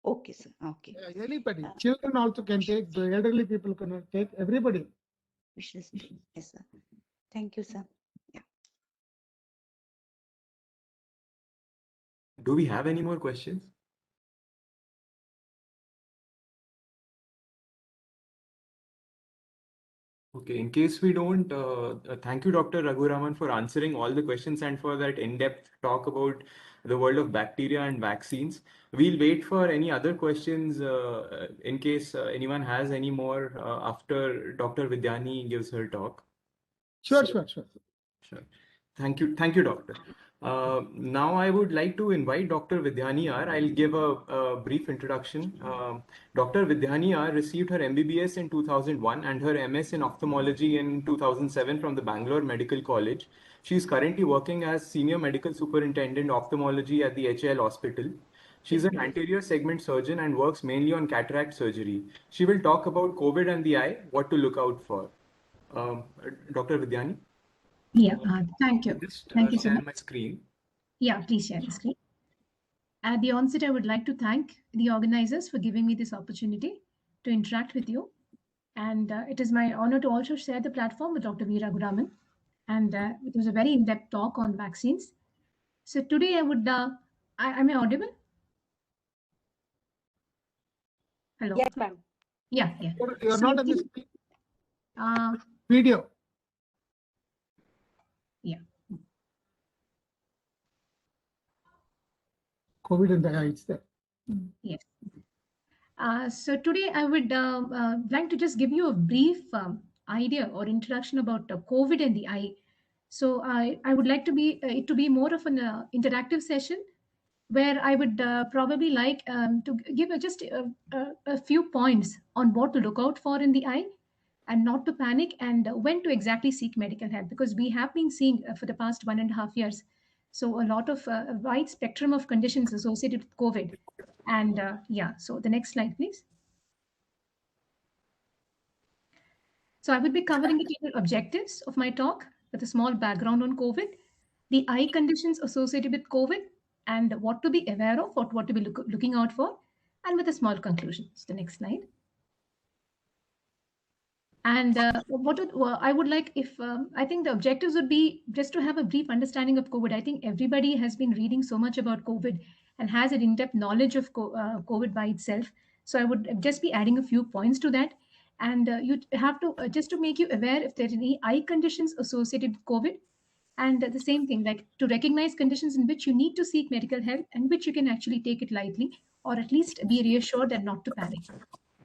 Okay, sir. Okay. Anybody, children also can take, the elderly people can take, everybody. Visual spray. Yes, sir. Thank you, sir. Yeah. Do we have any more questions? Okay, in case we don't, thank you, Dr. Raghuraman, for answering all the questions and for that in-depth talk about the world of bacteria and vaccines. We'll wait for any other questions in case anyone has any more after Dr. Vidyani gives her talk. Sure. Sure. Thank you, doctor. Now I would like to invite Dr. Vidyani R. I'll give a brief introduction. Dr. Vidyani R. received her MBBS in 2001 and her MS in ophthalmology in 2007 from the Bangalore Medical College. She is currently working as Senior Medical Superintendent Ophthalmology at the HL Hospital. She's an anterior segment surgeon and works mainly on cataract surgery. She will talk about COVID and the eye, what to look out for. Dr. Vidyani? Yeah, thank you. Just Thank you so share much. my screen. Yeah, please share the screen. At the onset, I would like to thank the organizers for giving me this opportunity to interact with you. And it is my honor to also share the platform with Dr. V. Raghuraman. And it was a very in-depth talk on vaccines. So today I would, am I audible? Hello? Yes, ma'am. Yeah. You're So not I on this think, video. yeah. COVID and the eye, it's there. Yes. So today I would like to just give you a brief idea or introduction about COVID and the eye. So I would like to be it to be more of an interactive session where I would probably like to give just a few points on what to look out for in the eye and not to panic and when to exactly seek medical help, because we have been seeing for the past 1.5 years so a lot of a wide spectrum of conditions associated with COVID. And so the next slide, please. So I will be covering the key objectives of my talk with a small background on COVID, the eye conditions associated with COVID, and what to be aware of, what to be looking out for, and with a small conclusion. So the next slide. And I would like, if I think the objectives would be just to have a brief understanding of COVID. I think everybody has been reading so much about COVID and has an in-depth knowledge of COVID by itself. So I would just be adding a few points to that. And you have to, just to make you aware if there are any eye conditions associated with COVID. And the same thing, like to recognize conditions in which you need to seek medical help and which you can actually take it lightly, or at least be reassured and not to panic.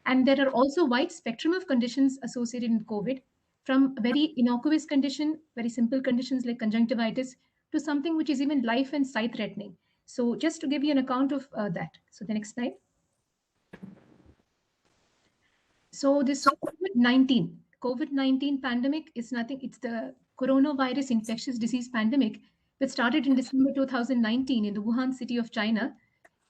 And there are also wide spectrum of conditions associated with COVID, from very innocuous condition, very simple conditions like conjunctivitis, to something which is even life and sight threatening. So just to give you an account of that. So the next slide. So this COVID-19 pandemic is nothing. It's the coronavirus infectious disease pandemic that started in December 2019 in the Wuhan city of China,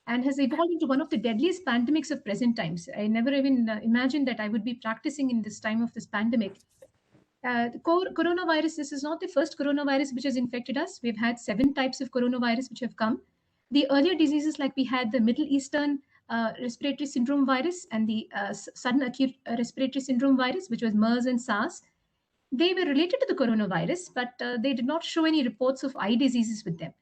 and has evolved into one of the deadliest pandemics of present times. I never even imagined that I would be practicing in this time of this pandemic. The coronavirus, this is not the first coronavirus which has infected us. We've had 7 types of coronavirus which have come. The earlier diseases, like we had the Middle Eastern respiratory syndrome virus and the sudden acute respiratory syndrome virus, which was MERS and SARS, they were related to the coronavirus, but they did not show any reports of eye diseases with them.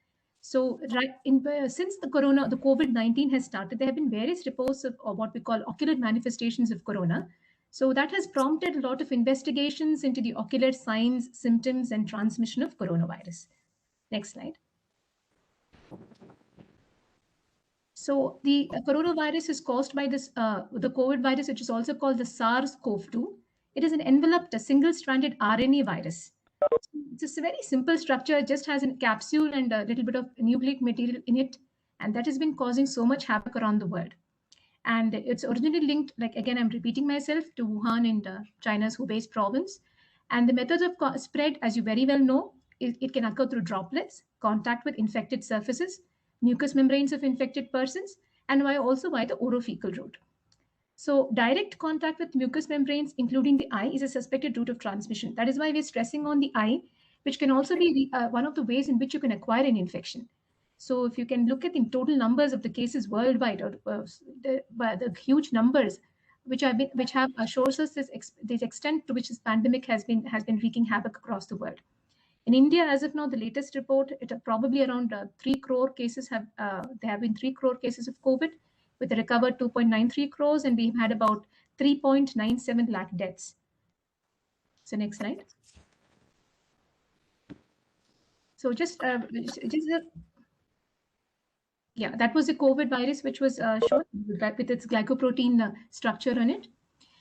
So since the COVID-19 has started, there have been various reports of what we call ocular manifestations of corona. So that has prompted a lot of investigations into the ocular signs, symptoms, and transmission of coronavirus. Next slide. So the coronavirus is caused by this, the COVID virus, which is also called the SARS-CoV-2. It is an enveloped, a single-stranded RNA virus. It's a very simple structure. It just has a capsule and a little bit of nucleic material in it. And that has been causing so much havoc around the world. And it's originally linked, like, again, I'm repeating myself, to Wuhan in China's Hubei province. And the methods of spread, as you very well know, it can occur through droplets, contact with infected surfaces, mucous membranes of infected persons, and also by the orophycal route. So direct contact with mucous membranes, including the eye, is a suspected route of transmission. That is why we're stressing on the eye, which can also be one of the ways in which you can acquire an infection. So if you can look at the total numbers of the cases worldwide, or the huge numbers which have shows us this extent to which this pandemic has been wreaking havoc across the world. In India, as of now, the latest report, probably around 3 crore cases there have been 3 crore cases of COVID, with a recovered 2.93 crores, and we've had about 3.97 lakh deaths. So next slide. So yeah, that was the COVID virus, which was shown with its glycoprotein structure on it.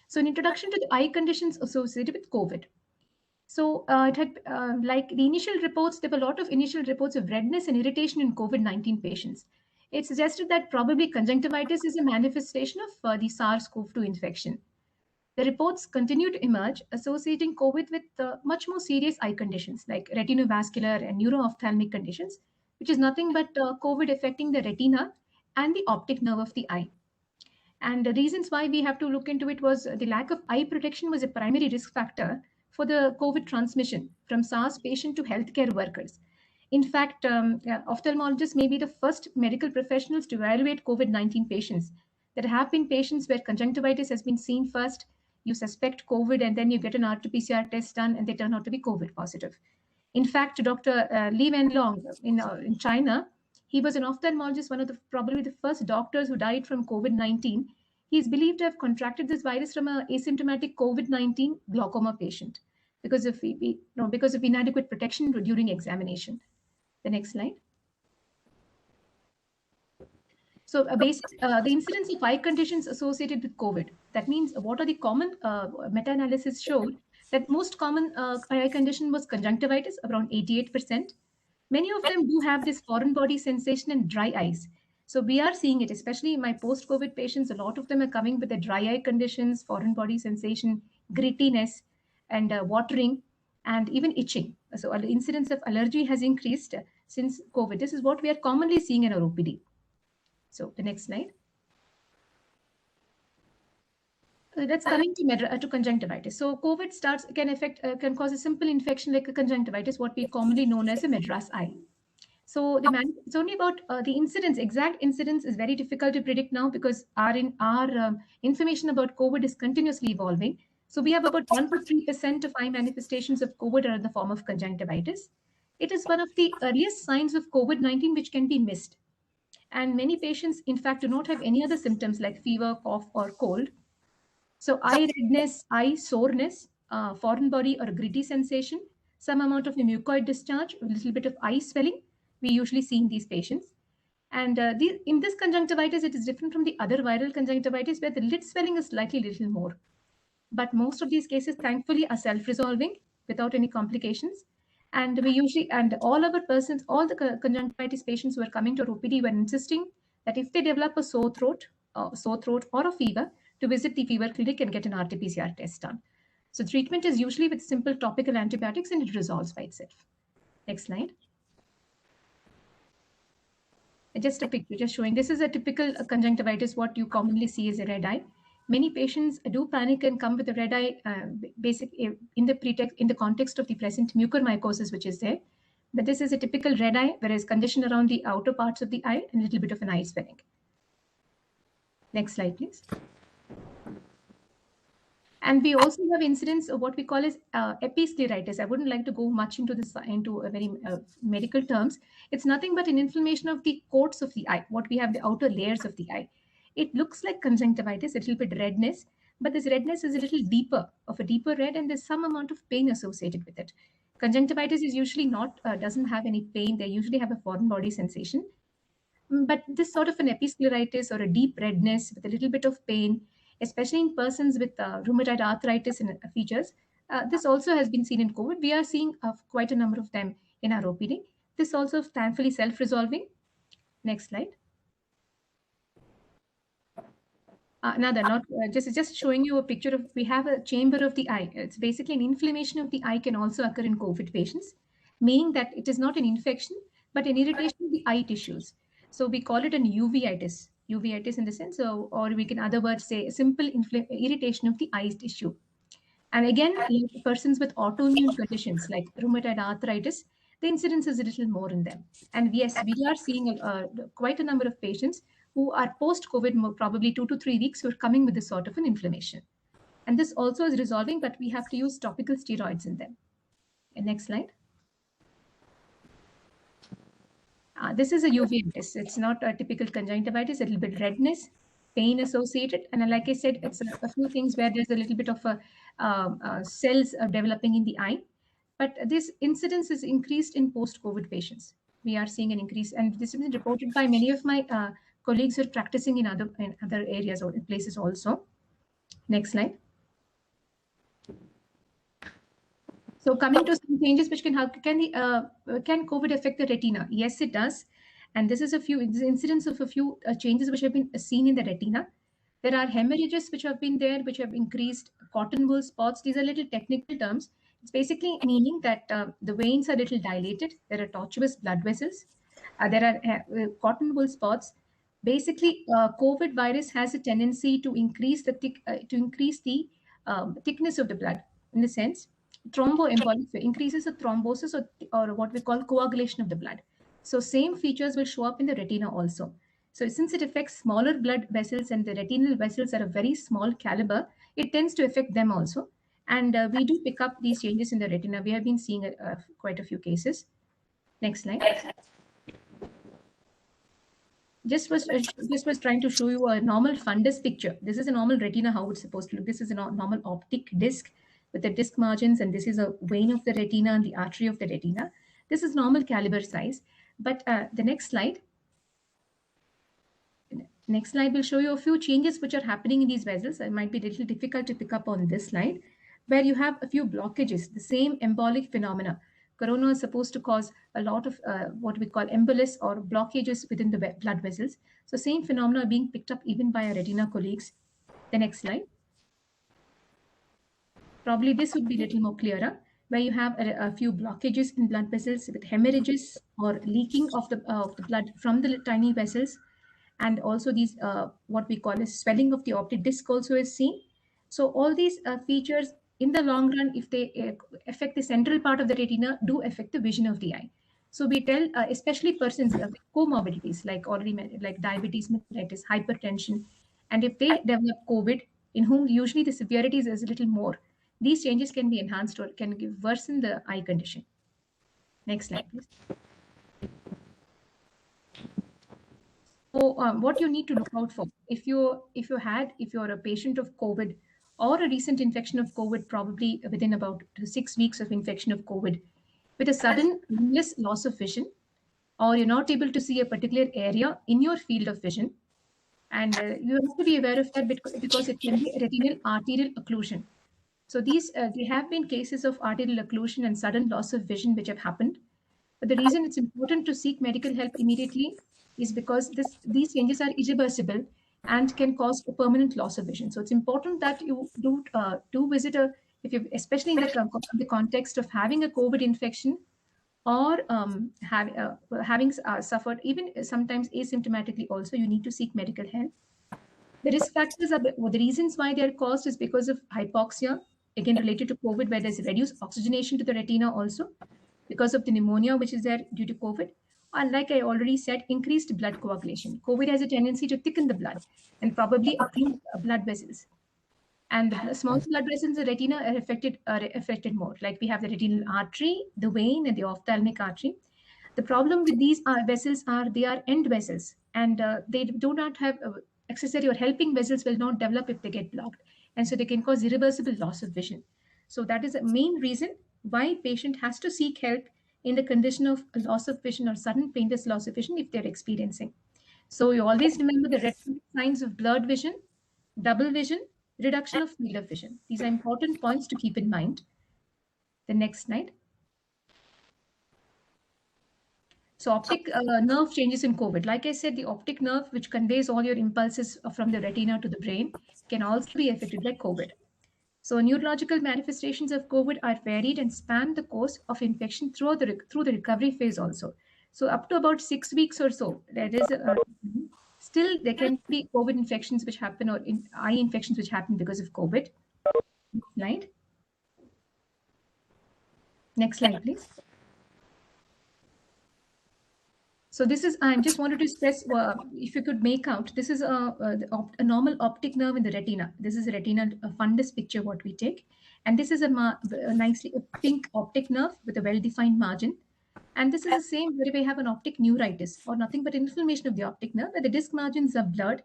So an introduction to the eye conditions associated with COVID. So it had, like the initial reports, there were a lot of initial reports of redness and irritation in COVID-19 patients. It suggested that probably conjunctivitis is a manifestation of the SARS-CoV-2 infection. The reports continue to emerge, associating COVID with much more serious eye conditions like retinovascular and neuro-ophthalmic conditions, which is nothing but COVID affecting the retina and the optic nerve of the eye. And the reasons why we have to look into it was the lack of eye protection was a primary risk factor for the COVID transmission from SARS patient to healthcare workers. In fact, ophthalmologists may be the first medical professionals to evaluate COVID-19 patients. There have been patients where conjunctivitis has been seen first, you suspect COVID, and then you get an RT-PCR test done, and they turn out to be COVID positive. In fact, Dr. Li Wenlong in China, he was an ophthalmologist, one of probably the first doctors who died from COVID-19. He is believed to have contracted this virus from an asymptomatic COVID-19 glaucoma patient because of inadequate protection during examination. The next slide. So the incidence of eye conditions associated with COVID. That means what are the common meta-analysis showed that most common eye condition was conjunctivitis, around 88%. Many of them do have this foreign body sensation and dry eyes. So we are seeing it, especially in my post-COVID patients, a lot of them are coming with the dry eye conditions, foreign body sensation, grittiness, and watering, and even itching. So the incidence of allergy has increased since COVID. This is what we are commonly seeing in our OPD. So the next slide. That's coming to conjunctivitis. So COVID can cause a simple infection like a conjunctivitis, what we commonly known as a Madras eye. So it's only about the incidence. Exact incidence is very difficult to predict now because our information about COVID is continuously evolving. So we have about 1 to 3% of eye manifestations of COVID are in the form of conjunctivitis. It is one of the earliest signs of COVID-19 which can be missed. And many patients, in fact, do not have any other symptoms like fever, cough, or cold. So eye redness, eye soreness, foreign body or gritty sensation, some amount of a mucoid discharge, a little bit of eye swelling, we usually see in these patients. And in this conjunctivitis, it is different from the other viral conjunctivitis where the lid swelling is slightly little more. But most of these cases, thankfully, are self-resolving without any complications. And we usually, and all our persons, all the conjunctivitis patients who are coming to our OPD were insisting that if they develop a sore throat or a fever, to visit the fever clinic and get an RT-PCR test done. So treatment is usually with simple topical antibiotics and it resolves by itself. Next slide. Just a picture, just showing this is a typical conjunctivitis, what you commonly see is a red eye. Many patients do panic and come with a red eye, in the context of the present mucormycosis, which is there. But this is a typical red eye, whereas congestion around the outer parts of the eye and a little bit of an eye swelling. Next slide, please. And we also have incidents of what we call as episcleritis. I wouldn't like to go much into this, into a very medical terms. It's nothing but an inflammation of the coats of the eye, what we have the outer layers of the eye. It looks like conjunctivitis, a little bit redness, but this redness is a little deeper, of a deeper red, and there's some amount of pain associated with it. Conjunctivitis is usually not, doesn't have any pain. They usually have a foreign body sensation. But this sort of an episcleritis or a deep redness with a little bit of pain, especially in persons with rheumatoid arthritis and features, this also has been seen in COVID. We are seeing quite a number of them in our OPD. This also thankfully self-resolving. Next slide. Another, not just showing you a picture of, we have a chamber of the eye. It's basically an inflammation of the eye can also occur in COVID patients, meaning that it is not an infection, but an irritation of the eye tissues. So we call it an uveitis in the sense, or we can other words say a simple irritation of the eye tissue. And again, in persons with autoimmune conditions like rheumatoid arthritis, the incidence is a little more in them. And yes, we are seeing quite a number of patients who are post-COVID, probably 2 to 3 weeks, who are coming with this sort of an inflammation. And this also is resolving, but we have to use topical steroids in them. And next slide. This is a uveitis. It's not a typical conjunctivitis, a little bit redness, pain associated. And like I said, it's a few things where there's a little bit of cells developing in the eye. But this incidence is increased in post-COVID patients. We are seeing an increase, and this has been reported by many of my colleagues who are practicing in other areas or places also. Next slide. So coming to some changes which can help, can COVID affect the retina? Yes, it does. And this is incidents of a few changes which have been seen in the retina. There are hemorrhages which have been there, which have increased, cotton wool spots. These are little technical terms. It's basically meaning that the veins are little dilated. There are tortuous blood vessels. There are cotton wool spots. Basically, COVID virus has a tendency to increase the thickness of the blood, in the sense thromboembolic increases the thrombosis or what we call coagulation of the blood. So same features will show up in the retina also. So since it affects smaller blood vessels and the retinal vessels are a very small caliber, it tends to affect them also. And we do pick up these changes in the retina. We have been seeing quite a few cases. Next slide. Just was trying to show you a normal fundus picture. This is a normal retina, how it's supposed to look. This is a normal optic disc with the disc margins, and this is a vein of the retina and the artery of the retina. This is normal caliber size. But the next slide will show you a few changes which are happening in these vessels. It might be a little difficult to pick up on this slide, where you have a few blockages, the same embolic phenomena. Corona is supposed to cause a lot of what we call embolus or blockages within the blood vessels. So same phenomena are being picked up even by our retina colleagues. The next slide. Probably this would be a little more clearer, where you have a few blockages in blood vessels with hemorrhages or leaking of the blood from the tiny vessels. And also these, what we call as swelling of the optic disc also is seen. So all these features in the long run, if they affect the central part of the retina, do affect the vision of the eye. So we tell, especially persons with comorbidities like diabetes mellitus, hypertension, and if they develop COVID, in whom usually the severity is a little more. These changes can be enhanced or can worsen the eye condition. Next slide, please. So what you need to look out for if you're a patient of COVID or a recent infection of COVID, probably within about 6 weeks of infection of COVID, with a sudden loss of vision, or you're not able to see a particular area in your field of vision, and you have to be aware of that because it can be retinal arterial occlusion. So there have been cases of arterial occlusion and sudden loss of vision which have happened. But the reason it's important to seek medical help immediately is because these changes are irreversible and can cause a permanent loss of vision. So it's important that you do visit especially in the context of having a COVID infection, or having suffered even sometimes asymptomatically also, you need to seek medical help. The risk factors the reasons why they are caused is because of hypoxia, again related to COVID, where there's reduced oxygenation to the retina also, because of the pneumonia which is there due to COVID. And like I already said, increased blood coagulation. COVID has a tendency to thicken the blood and probably occlude blood vessels. And the small blood vessels in the retina are affected more. Like we have the retinal artery, the vein, and the ophthalmic artery. The problem with these vessels they are end vessels, and they do not have accessory or helping vessels will not develop if they get blocked. And so they can cause irreversible loss of vision. So that is the main reason why patient has to seek help in the condition of loss of vision or sudden painless loss of vision if they're experiencing. So you always remember the red signs of blurred vision, double vision, reduction of field of vision. These are important points to keep in mind. The next slide. So optic nerve changes in COVID. Like I said, the optic nerve, which conveys all your impulses from the retina to the brain, can also be affected by COVID. So neurological manifestations of COVID are varied and span the course of infection through the recovery phase also. So up to about 6 weeks or so, there is still there can be COVID infections which happen, or eye infections which happen because of COVID. Next slide. Next slide, please. So this is, I just wanted to stress, if you could make out, this is a normal optic nerve in the retina. This is a retinal fundus picture what we take. And this is a nicely pink optic nerve with a well-defined margin. And this is the same where we have an optic neuritis, or nothing but inflammation of the optic nerve, where the disc margins are blurred.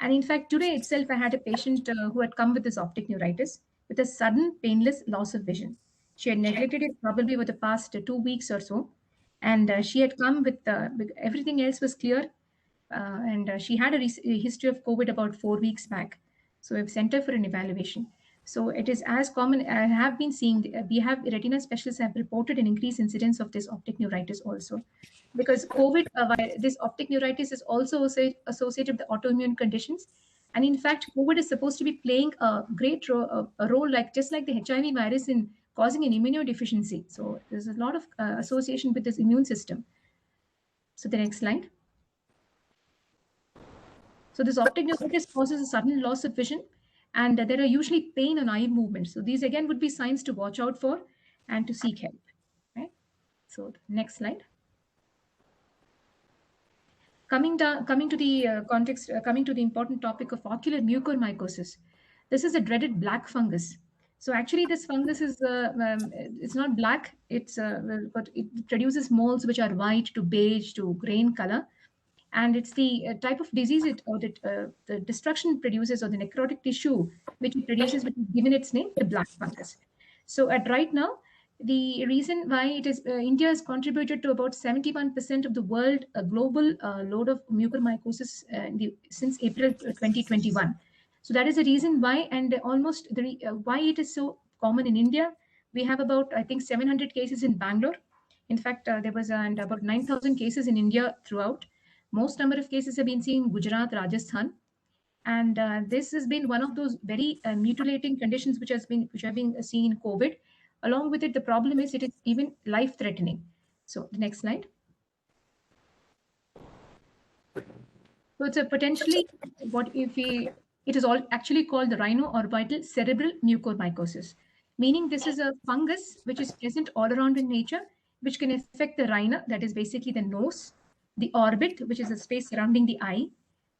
And in fact, today itself, I had a patient who had come with this optic neuritis with a sudden painless loss of vision. She had neglected it probably over the past 2 weeks or so. And she had come with everything else was clear. And she had a history of COVID about 4 weeks back. So we've sent her for an evaluation. So it is as common. I have been seeing, we have retina specialists have reported an increased incidence of this optic neuritis also. Because COVID, this optic neuritis is also associated with autoimmune conditions. And in fact, COVID is supposed to be playing a great role, just like the HIV virus, in causing an immunodeficiency. So there's a lot of association with this immune system. So the next slide. So this optic neuritis causes a sudden loss of vision, and there are usually pain on eye movement. So these again would be signs to watch out for and to seek help. Right? So next slide. Coming to the context, coming to the important topic of ocular mucormycosis. This is a dreaded black fungus. So actually, this fungus is it's not black. But it produces molds which are white to beige to grain color, and it's the type of disease the destruction produces, or the necrotic tissue which it produces, which is given its name, the black fungus. So right now, the reason why it is India has contributed to about 71% of the world global load of mucormycosis since April 2021. So that is the reason why, and almost why it is so common in India. We have about, I think, 700 cases in Bangalore. In fact, there was about 9,000 cases in India throughout. Most number of cases have been seen in Gujarat, Rajasthan. And this has been one of those very mutilating conditions which have been seen in COVID. Along with it, the problem is it is even life-threatening. So the next slide. So it's a potentially, it is all actually called the rhino-orbital cerebral mucormycosis, meaning this is a fungus which is present all around in nature, which can affect the rhina, that is basically the nose, the orbit, which is the space surrounding the eye,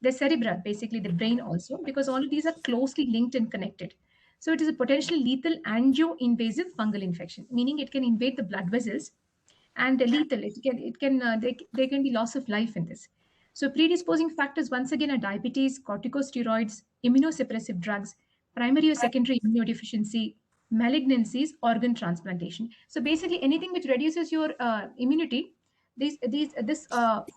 the cerebra, basically the brain also, because all of these are closely linked and connected. So it is a potentially lethal angio-invasive fungal infection, meaning it can invade the blood vessels and lethal. There can be loss of life in this. So predisposing factors once again are diabetes, corticosteroids, immunosuppressive drugs, primary or secondary immunodeficiency, malignancies, organ transplantation. So basically anything which reduces your immunity, this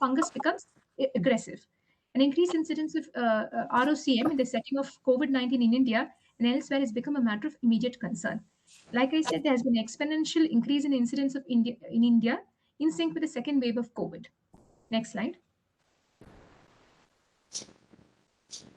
fungus becomes aggressive. An increased incidence of ROCM in the setting of COVID-19 in India and elsewhere has become a matter of immediate concern. Like I said, there has been exponential increase in incidence of in India in sync with the second wave of COVID. Next slide.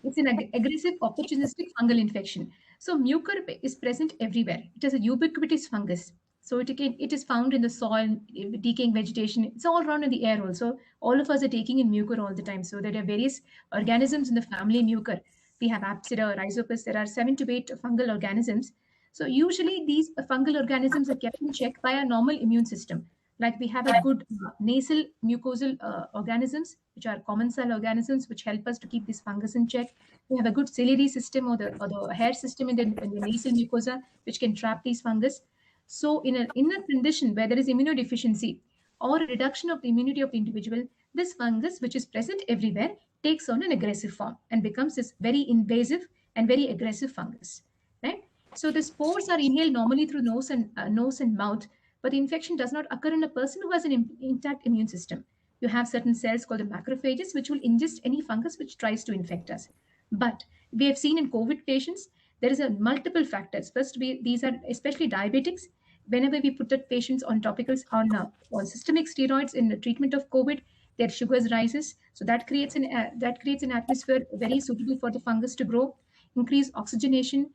It's an aggressive opportunistic fungal infection. So mucor is present everywhere. It is a ubiquitous fungus. So it is found in the soil, decaying vegetation. It's all around in the air also. All of us are taking in mucor all the time. So there are various organisms in the family mucor. We have Apsida, Rhizopus. There are 7 to 8 fungal organisms. So usually these fungal organisms are kept in check by our normal immune system. Like we have a good nasal mucosal organisms, which are common cell organisms, which help us to keep this fungus in check. We have a good ciliary system or the hair system in the nasal mucosa, which can trap these fungus. So in a condition where there is immunodeficiency or a reduction of the immunity of the individual, this fungus, which is present everywhere, takes on an aggressive form and becomes this very invasive and very aggressive fungus. Right? So the spores are inhaled normally through nose and mouth, but the infection does not occur in a person who has an intact immune system. You have certain cells called the macrophages, which will ingest any fungus which tries to infect us. But we have seen in COVID patients, there is a multiple factors. First, these are especially diabetics. Whenever we put the patients on topicals on systemic steroids in the treatment of COVID, their sugars rises. So that creates an atmosphere very suitable for the fungus to grow. Increase oxygenation,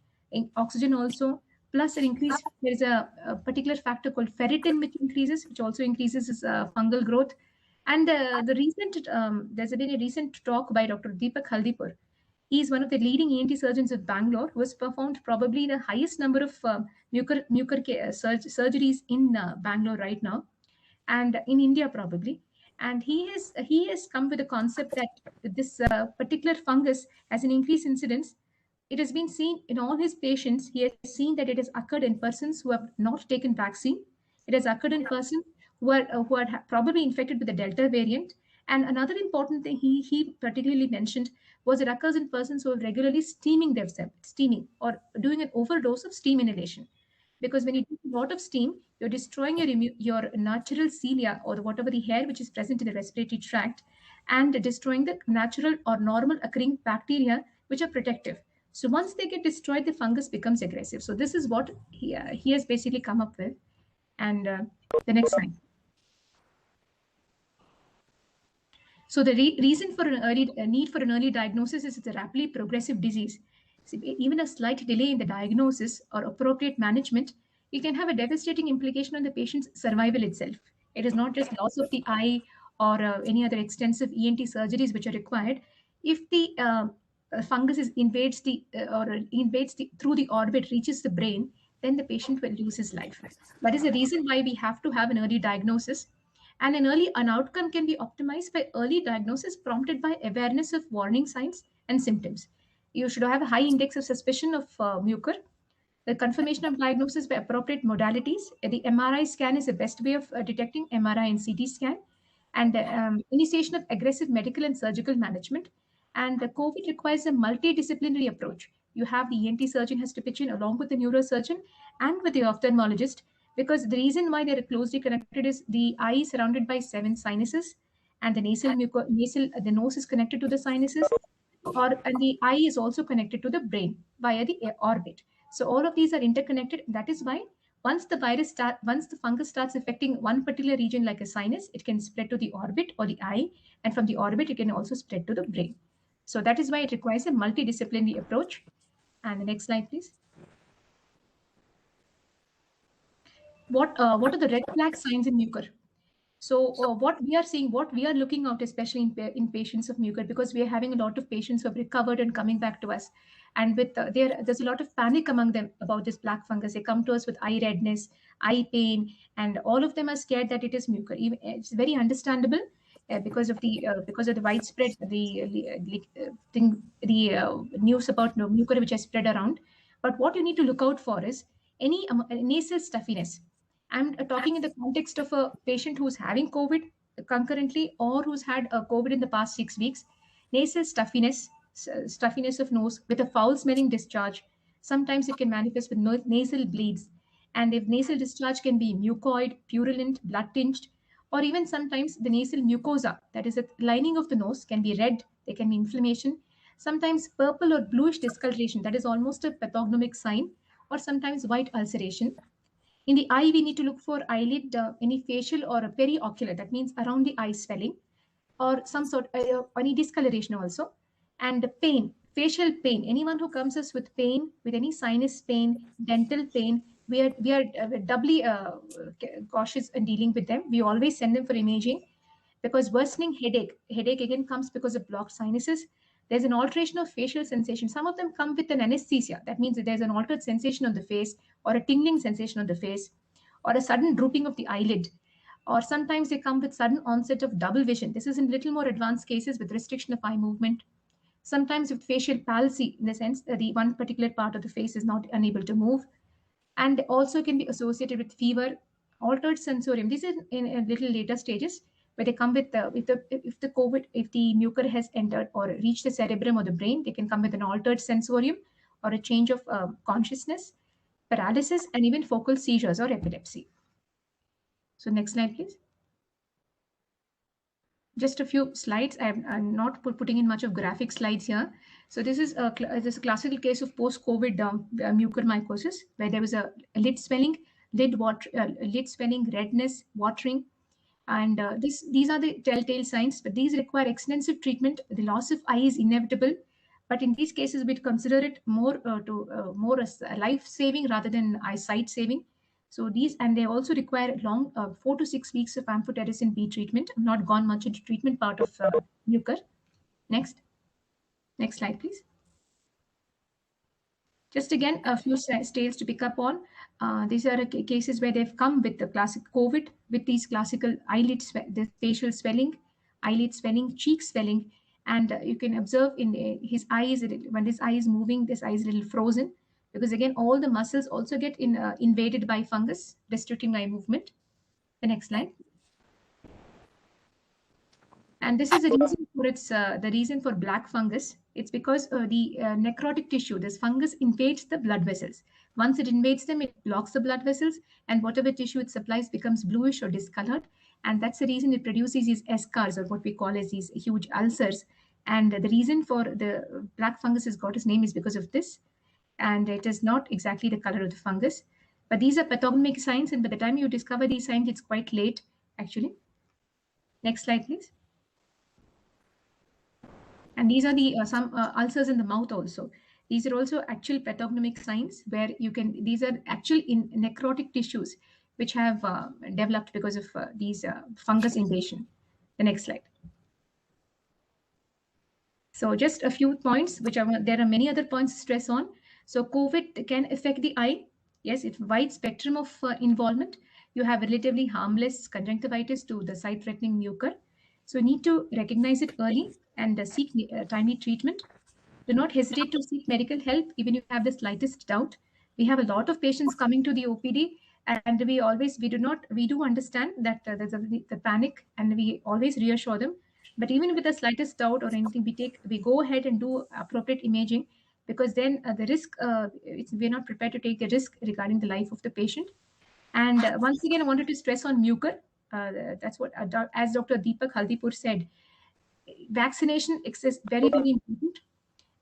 oxygen also. Plus, there is a particular factor called ferritin, which also increases fungal growth. And there's been a recent talk by Dr. Deepak Haldipur. He is one of the leading ENT surgeons of Bangalore, who has performed probably the highest number of mucor surgeries in Bangalore right now, and in India probably. And he has come with a concept that this particular fungus has an increased incidence. It has been seen in all his patients. He has seen that it has occurred in persons who have not taken vaccine. It has occurred in persons who are probably infected with the Delta variant. And another important thing he particularly mentioned was it occurs in persons who are regularly steaming or doing an overdose of steam inhalation. Because when you do a lot of steam, you're destroying your natural cilia or whatever the hair which is present in the respiratory tract, and destroying the natural or normal occurring bacteria which are protective. So once they get destroyed, the fungus becomes aggressive. So this is what he has basically come up with. And the next slide. So the reason for an need for an early diagnosis is it's a rapidly progressive disease. So even a slight delay in the diagnosis or appropriate management, it can have a devastating implication on the patient's survival itself. It is not just loss of the eye or any other extensive ENT surgeries which are required. If the fungus invades through the orbit, reaches the brain, then the patient will lose his life. That is the reason why we have to have an early diagnosis. And an outcome can be optimized by early diagnosis prompted by awareness of warning signs and symptoms. You should have a high index of suspicion of mucor. The confirmation of diagnosis by appropriate modalities. The MRI scan is the best way of detecting MRI and CT scan. And initiation of aggressive medical and surgical management. And the COVID requires a multidisciplinary approach. You have the ENT surgeon has to pitch in along with the neurosurgeon and with the ophthalmologist, because the reason why they're closely connected is the eye is surrounded by 7 sinuses, and the the nose is connected to the sinuses, and the eye is also connected to the brain via the orbit. So all of these are interconnected. That is why once the fungus starts affecting one particular region like a sinus, it can spread to the orbit or the eye, and from the orbit it can also spread to the brain. So that is why it requires a multidisciplinary approach. And the next slide, please. What are the red flag signs in mucor? So what we are seeing, what we are looking out, especially in patients of mucor, because we are having a lot of patients who have recovered and coming back to us, and with there's a lot of panic among them about this black fungus. They come to us with eye redness, eye pain, and all of them are scared that it is mucor. It's very understandable. because of the widespread news about mucor which has spread around. But what you need to look out for is any nasal stuffiness. I'm talking in the context of a patient who's having COVID concurrently or who's had a COVID in the past 6 weeks. Nasal stuffiness, stuffiness of nose with a foul smelling discharge. Sometimes it can manifest with nasal bleeds. And if nasal discharge can be mucoid, purulent, blood tinged, or even sometimes the nasal mucosa, that is the lining of the nose, can be red, there can be inflammation, sometimes purple or bluish discoloration, that is almost a pathognomic sign, or sometimes white ulceration. In the eye, we need to look for eyelid, any facial or a periocular, that means around the eye swelling, or some sort any discoloration also. And pain, facial pain, anyone who comes us with pain, with any sinus pain, dental pain, we are doubly cautious in dealing with them. We always send them for imaging, because worsening headache again comes because of blocked sinuses. There's an alteration of facial sensation. Some of them come with an anesthesia. That means that there's an altered sensation on the face, or a tingling sensation on the face, or a sudden drooping of the eyelid. Or sometimes they come with sudden onset of double vision. This is in little more advanced cases with restriction of eye movement. Sometimes with facial palsy, in the sense that the one particular part of the face is not unable to move. And also can be associated with fever, altered sensorium. This is in a little later stages, where they come with if the mucor has entered or reached the cerebrum or the brain, they can come with an altered sensorium or a change of consciousness, paralysis, and even focal seizures or epilepsy. So next slide, please. Just a few slides. I'm not putting in much of graphic slides here. So this is a classical case of post-COVID mucormycosis, where there was a lid swelling, lid swelling, redness, watering, and these are the telltale signs. But these require extensive treatment. The loss of eye is inevitable, but in these cases, we'd consider it more as life-saving rather than eyesight saving. So these, and they also require long 4 to 6 weeks of amphotericin B treatment. I've not gone much into treatment part of mucor. Next slide, please. Just again, a few tales to pick up on. These are cases where they've come with the classic COVID, with these classical eyelid, the facial swelling, eyelid swelling, cheek swelling, and you can observe in his eyes, when this eye is moving, this eye is a little frozen, because again, all the muscles also get invaded by fungus, restricting eye movement. The next slide. And this is the reason for the reason for black fungus. It's because the necrotic tissue, this fungus invades the blood vessels. Once it invades them, it blocks the blood vessels, and whatever tissue it supplies becomes bluish or discolored. And that's the reason it produces these eschars, or what we call as these huge ulcers. And the reason for the black fungus has got its name is because of this. And it is not exactly the color of the fungus. But these are pathognomic signs, and by the time you discover these signs, it's quite late, actually. Next slide, please. And these are the some ulcers in the mouth also. These are also actual pathognomic signs, where these are actual necrotic tissues which have developed because of these fungus invasion. The next slide. So just a few points, there are many other points to stress on. So COVID can affect the eye. Yes, it's wide spectrum of involvement. You have relatively harmless conjunctivitis to the sight-threatening mucor. So you need to recognize it early and seek timely treatment. Do not hesitate to seek medical help, even if you have the slightest doubt. We have a lot of patients coming to the OPD, and we do understand that there's the panic, and we always reassure them. But even with the slightest doubt or anything, we go ahead and do appropriate imaging, because then the risk, we're not prepared to take the risk regarding the life of the patient. And once again, I wanted to stress on mucor. That's what, as Dr. Deepak Haldipur said, vaccination is very, very important,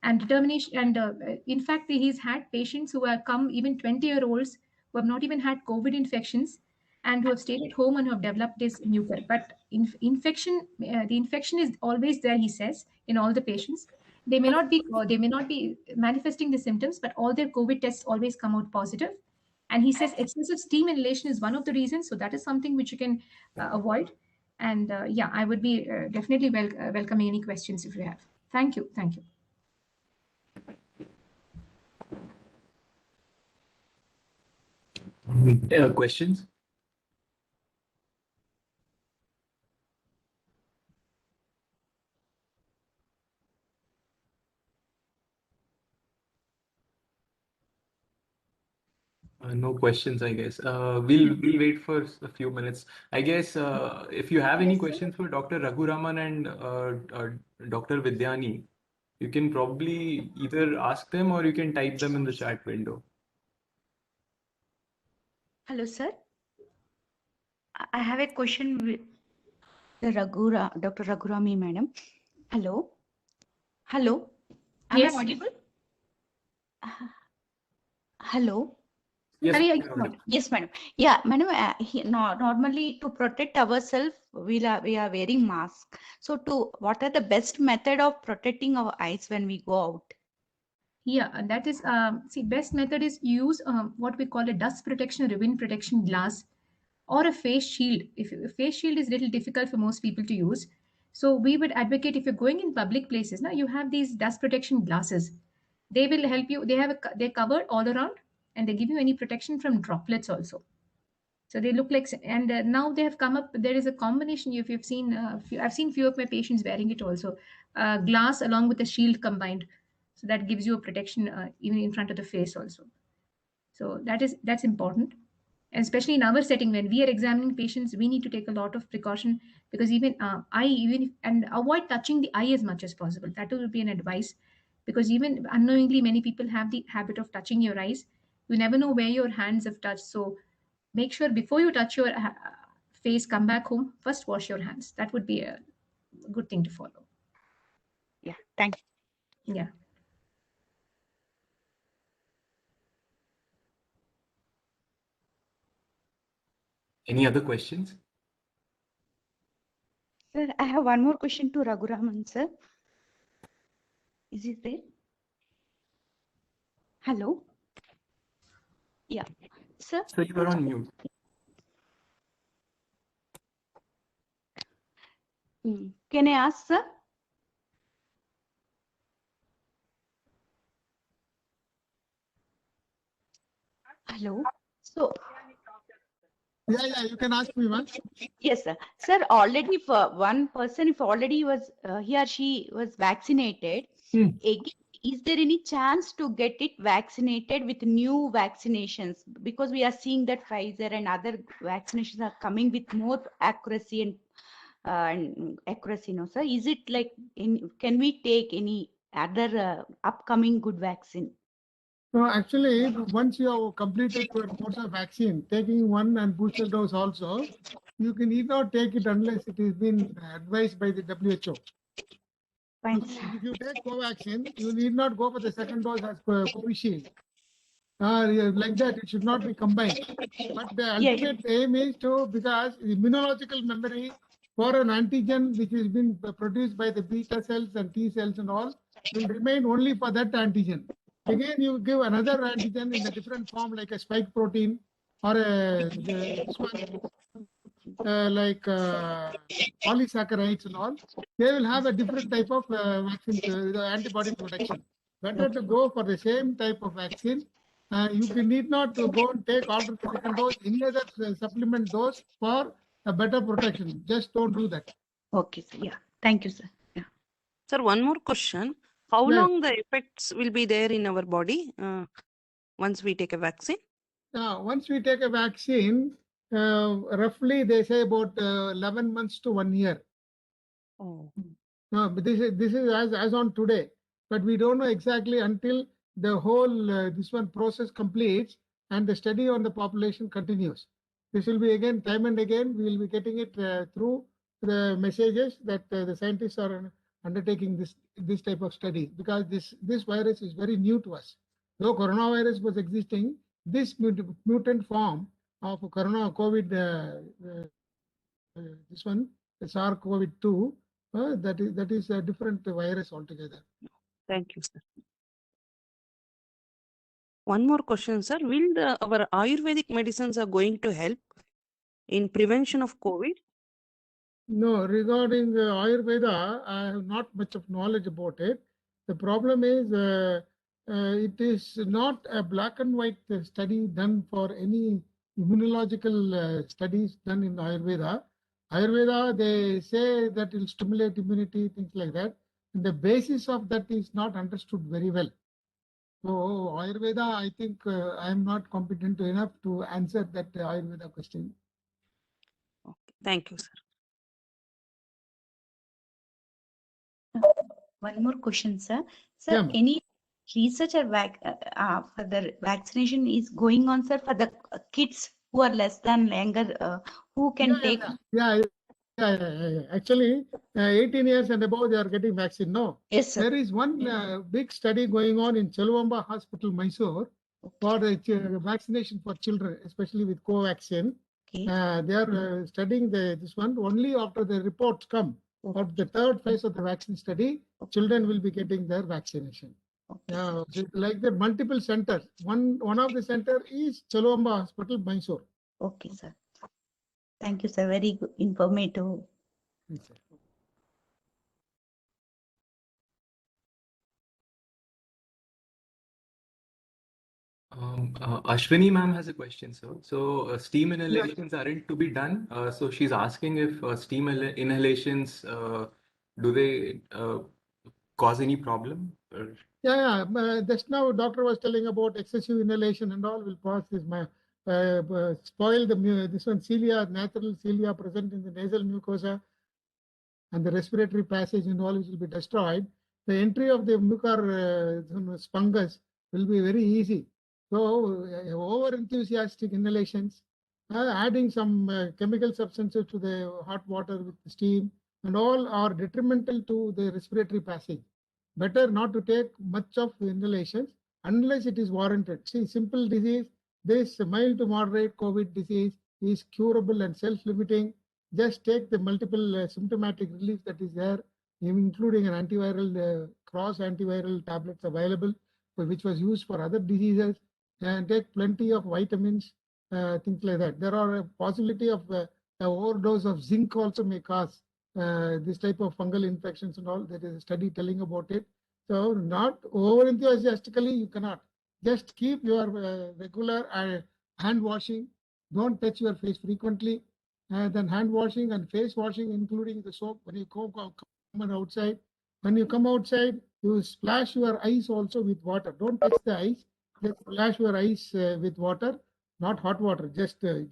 and determination. And in fact, he's had patients who have come, even 20-year-olds, who have not even had COVID infections, and who have stayed at home and who have developed this mucor. But the infection is always there, he says, in all the patients. They may not be manifesting the symptoms, but all their COVID tests always come out positive. And he says excessive steam inhalation is one of the reasons. So that is something which you can avoid. And yeah, I would be definitely welcoming any questions if you have. Thank you. Thank you. Questions? No questions, I guess. We'll wait for a few minutes. I guess if you have any Yes, sir. questions for Dr. Raghuraman and Dr. Vidyani, you can probably either ask them or you can type them in the chat window. Hello, sir. I have a question with the Dr. Raghurami, madam. Hello. Hello. Am Yes. I audible? Hello. Yes, Hari, you're audible. Yes, madam. Yeah, madam. Normally, to protect ourselves, we are wearing mask. So, what are the best method of protecting our eyes when we go out? Yeah, and that is see, best method is use what we call a dust protection or wind protection glass or a face shield. If a face shield is little difficult for most people to use, so we would advocate if you're going in public places. Now you have these dust protection glasses. They will help you. They're covered all around, and they give you any protection from droplets also. So they look like, and now they have come up. There is a combination. If you've seen, I've seen few of my patients wearing it also, glass along with a shield combined. So that gives you a protection even in front of the face also. So that's important, and especially in our setting when we are examining patients, we need to take a lot of precaution because even and avoid touching the eye as much as possible. That will be an advice because even unknowingly many people have the habit of touching your eyes. You never know where your hands have touched, so make sure before you touch your face, come back home, first wash your hands. That would be a good thing to follow. Yeah, thank you. Yeah. Any other questions? Sir, I have one more question to Raghuraman, sir. Is it there? Hello? Yeah. Sir, So you are on mute. can I ask, sir? Hello? So, Yeah, you can ask me once. yes, sir. Sir, already for one person, if already was he or she was vaccinated, again, is there any chance to get it vaccinated with new vaccinations? Because we are seeing that Pfizer and other vaccinations are coming with more accuracy and accuracy, no, sir? Is it like, can we take any other upcoming good vaccine? No, actually, once you have completed your course of vaccine, taking one and booster dose also, you need not take it unless it has been advised by the WHO. Fine, So sir. if you take Covaxin, you need not go for the second dose as per Covishield. Like that, it should not be combined. But the Yeah. ultimate aim is because immunological memory for an antigen which has been produced by the beta cells and T cells and all will remain only for that antigen. Again, you give another antigen in a different form like a spike protein or this one like polysaccharides and all. They will have a different type of vaccine, the antibody protection. Better to go for the same type of vaccine. You need not to go and take alternate second dose, any other supplement dose for a better protection. Just don't do that. Okay, sir. Yeah. Thank you, sir. Yeah. Sir, one more question. How Yes. long the effects will be there in our body once we take a vaccine? Now, once we take a vaccine, roughly they say about 11 months to 1 year. Oh. No, but this is as on today, but we don't know exactly until the whole this one process completes and the study on the population continues. This will be again time and again we will be getting it through the messages that the scientists are undertaking this type of study because this virus is very new to us. Though coronavirus was existing, this mutant form of COVID this one, the SARS-CoV-2, that is a different virus altogether. Thank you, sir. One more question, sir. Will our Ayurvedic medicines are going to help in prevention of COVID? No, regarding Ayurveda, I have not much of knowledge about it. The problem is it is not a black and white study done for any immunological studies done in Ayurveda. Ayurveda, they say that it will stimulate immunity, things like that. And the basis of that is not understood very well. So Ayurveda, I think I am not competent enough to answer that Ayurveda question. Okay. Thank you, sir. One more question, sir. Sir, Yeah, ma'am. any research or for the vaccination is going on, sir, for the kids who are less than younger, who can take? Yeah. Actually, 18 years and above, they are getting vaccine. No, Yes, sir. there is one big study going on in Chelvamba Hospital, Mysore, for the vaccination for children, especially with Covaxin. Okay. They are studying this one only after the reports come. Of the third phase of the vaccine study, children will be getting their vaccination. Okay, sir. So like the multiple centers. One of the center is Chelvamba Hospital, Mysore. Okay, sir. Thank you, sir. Very good, informative. Yes, sir. Ashwini ma'am has a question, sir. So steam inhalations aren't to be done. So she's asking if steam inhalations do they cause any problem? Yeah. Just now, doctor was telling about excessive inhalation and all will cause this spoil this one cilia, natural cilia present in the nasal mucosa, and the respiratory passage and all will be destroyed. The entry of the mucor fungus will be very easy. So over enthusiastic inhalations, adding some chemical substances to the hot water with steam and all are detrimental to the respiratory passage. Better not to take much of inhalations unless it is warranted. See, simple disease, this mild to moderate COVID disease is curable and self-limiting. Just take the multiple symptomatic relief that is there, including an antiviral, cross antiviral tablets available, which was used for other diseases, and take plenty of vitamins, things like that. There are a possibility of overdose of zinc also may cause this type of fungal infections and all. There is a study telling about it. So not over enthusiastically, you cannot. Just keep your regular hand washing. Don't touch your face frequently. Then hand washing and face washing, including the soap when you come outside. When you come outside, you splash your eyes also with water. Don't touch the eyes. Just splash your eyes with water, not hot water. Just a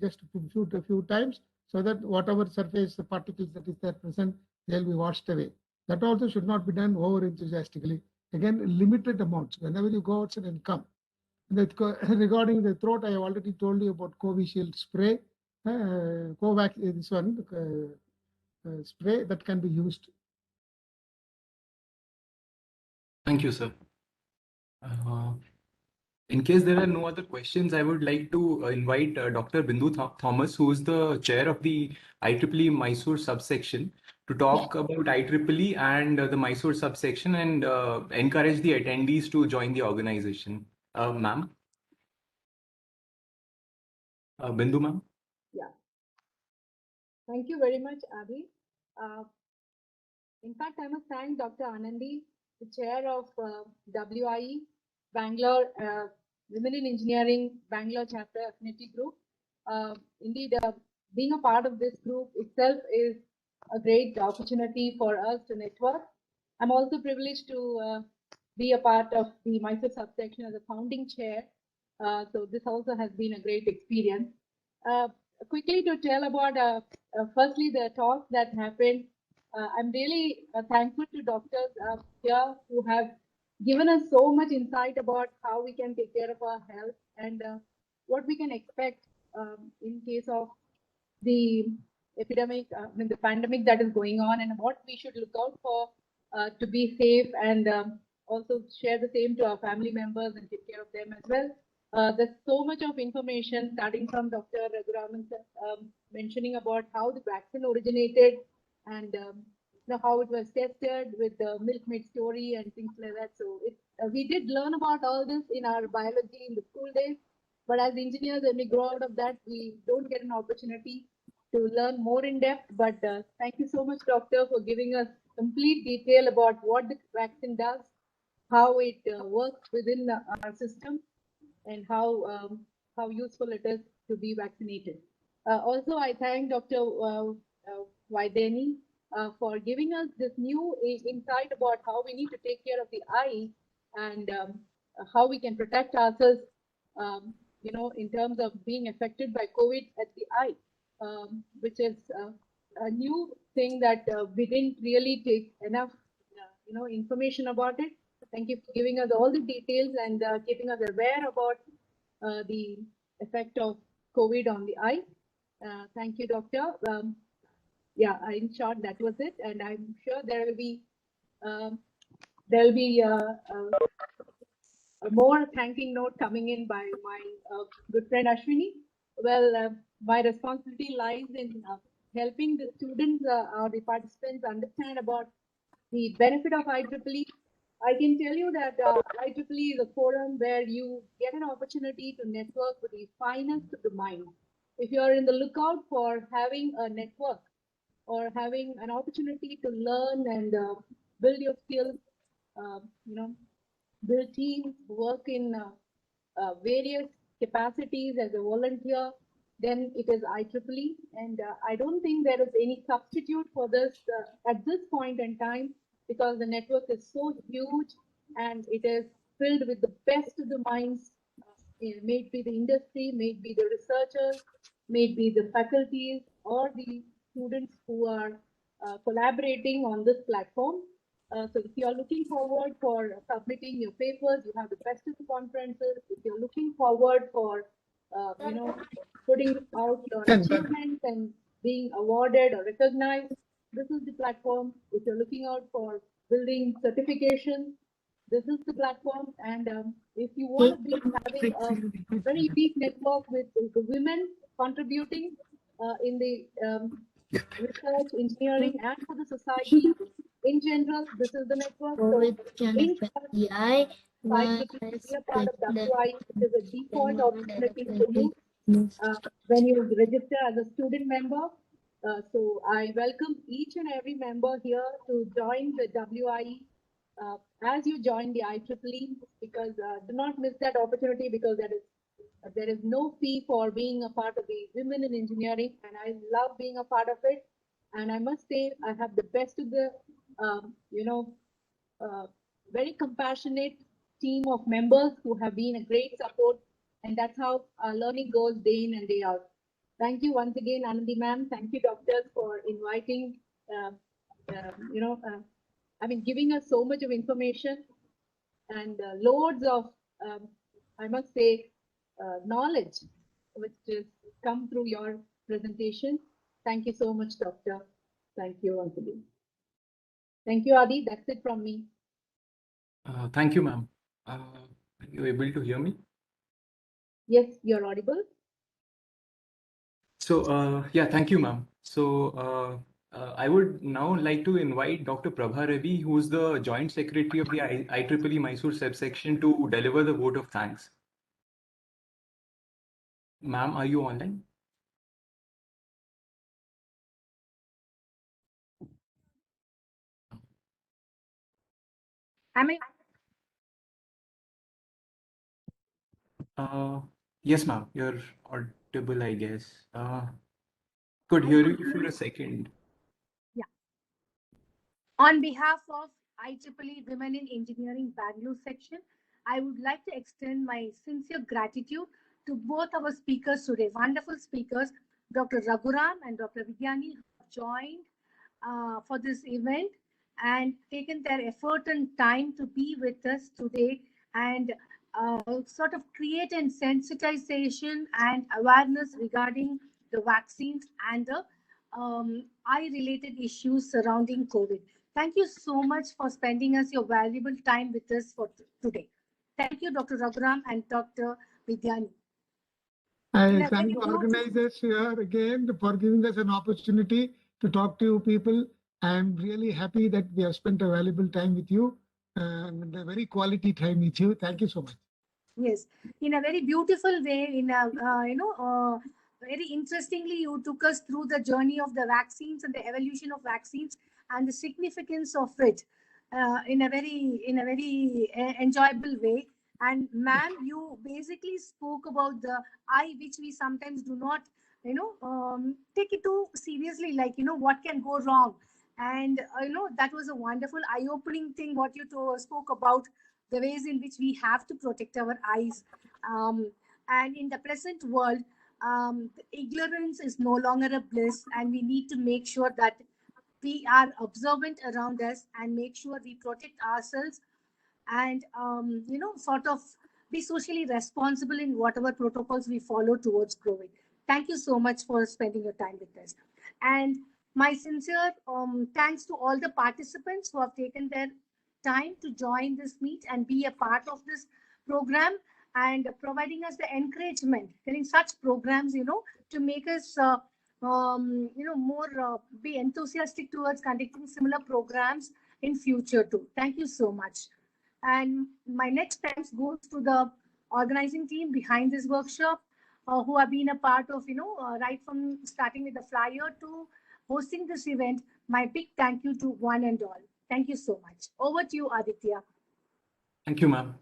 few times, so that whatever surface the particles that is there present, they'll be washed away. That also should not be done over enthusiastically. Again, limited amounts. Whenever you go outside and come. Regarding the throat, I have already told you about Covishield spray. Covax is this one spray that can be used. Thank you, sir. In case there are no other questions, I would like to invite Dr. Bindu Thomas, who is the chair of the IEEE Mysore subsection, to talk about IEEE and the Mysore subsection and encourage the attendees to join the organization. Ma'am? Bindu, ma'am? Yeah. Thank you very much, Abhi. In fact, I must thank Dr. Anandi, the chair of WIE, Bangalore Women in Engineering, Bangalore Chapter Affinity Group. Indeed, being a part of this group itself is a great opportunity for us to network. I'm also privileged to be a part of the Mysore subsection as a founding chair. So this also has been a great experience. Quickly to tell about, firstly, the talk that happened. I'm really thankful to doctors here who have given us so much insight about how we can take care of our health and what we can expect in case of the epidemic, the pandemic that is going on, and what we should look out for to be safe, and also share the same to our family members and take care of them as well. There's so much of information starting from Dr. Raghuraman mentioning about how the vaccine originated and how it was tested with the milkmaid story and things like that. So we did learn about all this in our biology in the school days, but as engineers, when we grow out of that, we don't get an opportunity to learn more in depth. But thank you so much, doctor, for giving us complete detail about what the vaccine does, how it works within our system, and how useful it is to be vaccinated. Also, I thank Dr. Vaideni for giving us this new insight about how we need to take care of the eye and how we can protect ourselves, in terms of being affected by COVID at the eye, which is a new thing that we didn't really take enough, information about it. Thank you for giving us all the details and keeping us aware about the effect of COVID on the eye. Thank you, Doctor. Yeah, in short, that was it, and I'm sure there will be a more thanking note coming in by my good friend Ashwini. Well, my responsibility lies in helping the students or the participants understand about the benefit of IEEE. I can tell you that IEEE is a forum where you get an opportunity to network with the finest of the mind. If you are in the lookout for having a network or having an opportunity to learn and build your skills, uh, you know, build teams, work in various capacities as a volunteer, then it is IEEE. And I don't think there is any substitute for this at this point in time, because the network is so huge and it is filled with the best of the minds, may it be the industry, may it be the researchers, may it be the faculties or the students who are collaborating on this platform. So if you are looking forward for submitting your papers, you have the best of the conferences. If you're looking forward for, putting out your achievements and being awarded or recognized, this is the platform. If you're looking out for building certification, this is the platform. And if you want to be having a very deep network with the women contributing in the research, engineering, and for the society in general, this is the network. So in short, be a part of WI, which is a default opportunity for you when you register as a student member. So I welcome each and every member here to join the WIE as you join the IEEE, because do not miss that opportunity, because there is no fee for being a part of the Women in Engineering, and I love being a part of it. And I must say, I have the best of the, very compassionate team of members who have been a great support, and that's how our learning goes day in and day out. Thank you once again, Anandi ma'am. Thank you, doctors, for inviting, giving us so much of information and loads of, I must say, knowledge, which has come through your presentation. Thank you so much, Doctor. Thank you once again. Thank you, Adi. That's it from me. Thank you, ma'am. Are you able to hear me? Yes, you're audible. So, yeah, thank you, ma'am. So, I would now like to invite Dr. Prabha Reddy, who is the Joint Secretary of the IEEE Mysore subsection, to deliver the vote of thanks. Ma'am, are you online? Am I? Yes, ma'am. You're audible, I guess. Could hear you for a second. Yeah. On behalf of IEEE Women in Engineering Bangalore section, I would like to extend my sincere gratitude to both our speakers today, wonderful speakers, Dr. Raghuram and Dr. Vidyani, who have joined for this event and taken their effort and time to be with us today and sort of create a sensitization and awareness regarding the vaccines and the eye-related issues surrounding COVID. Thank you so much for spending us your valuable time with us for today. Thank you, Dr. Raghuram and Dr. Vidyani. I thank the organizers here again for giving us an opportunity to talk to you people. I'm really happy that we have spent a valuable time with you and a very quality time with you. Thank you so much. Yes, in a very beautiful way, in a very interestingly, you took us through the journey of the vaccines and the evolution of vaccines and the significance of it in a very enjoyable way. And ma'am, you basically spoke about the eye, which we sometimes do not, take it too seriously, like, what can go wrong. And, that was a wonderful eye-opening thing, what you spoke about the ways in which we have to protect our eyes. And in the present world, ignorance is no longer a bliss, and we need to make sure that we are observant around us and make sure we protect ourselves and sort of be socially responsible in whatever protocols we follow towards growing. Thank you so much for spending your time with us. And my sincere thanks to all the participants who have taken their time to join this meet and be a part of this program and providing us the encouragement, getting such programs, to make us, more be enthusiastic towards conducting similar programs in future too. Thank you so much. And my next thanks goes to the organizing team behind this workshop, who have been a part of, right from starting with the flyer to hosting this event. My big thank you to one and all. Thank you so much. Over to you, Aditya. Thank you, ma'am.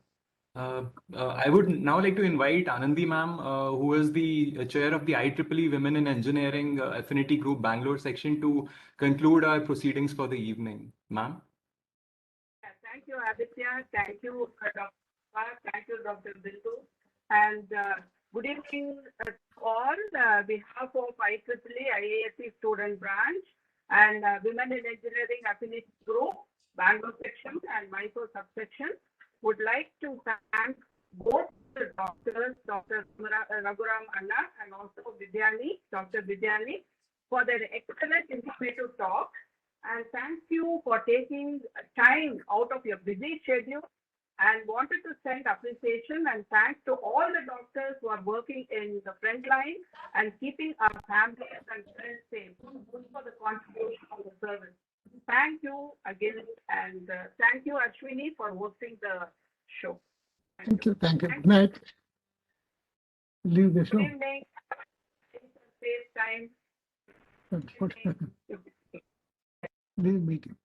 I would now like to invite Anandi ma'am, who is the chair of the IEEE Women in Engineering Affinity Group Bangalore section, to conclude our proceedings for the evening. Ma'am. Thank you, Aditya. Thank you, Dr. Thank you, Dr. Bindu. And good evening to all. Behalf of IEEE IASC Student Branch and Women in Engineering Affinity Group, Bangalore section and Mysore subsection, would like to thank both the doctors, Dr. Raghuram Anna and also Vidyani, Dr. Vidyani, for their excellent informative talk. And thank you for taking time out of your busy schedule, and wanted to send appreciation and thanks to all the doctors who are working in the front line and keeping our families and friends safe for the contribution of the service. Thank you again, and thank you, Ashwini, for hosting the show. Thank you. Thank you. Good night. Leave the show. Good evening. Safe time. Leave meeting.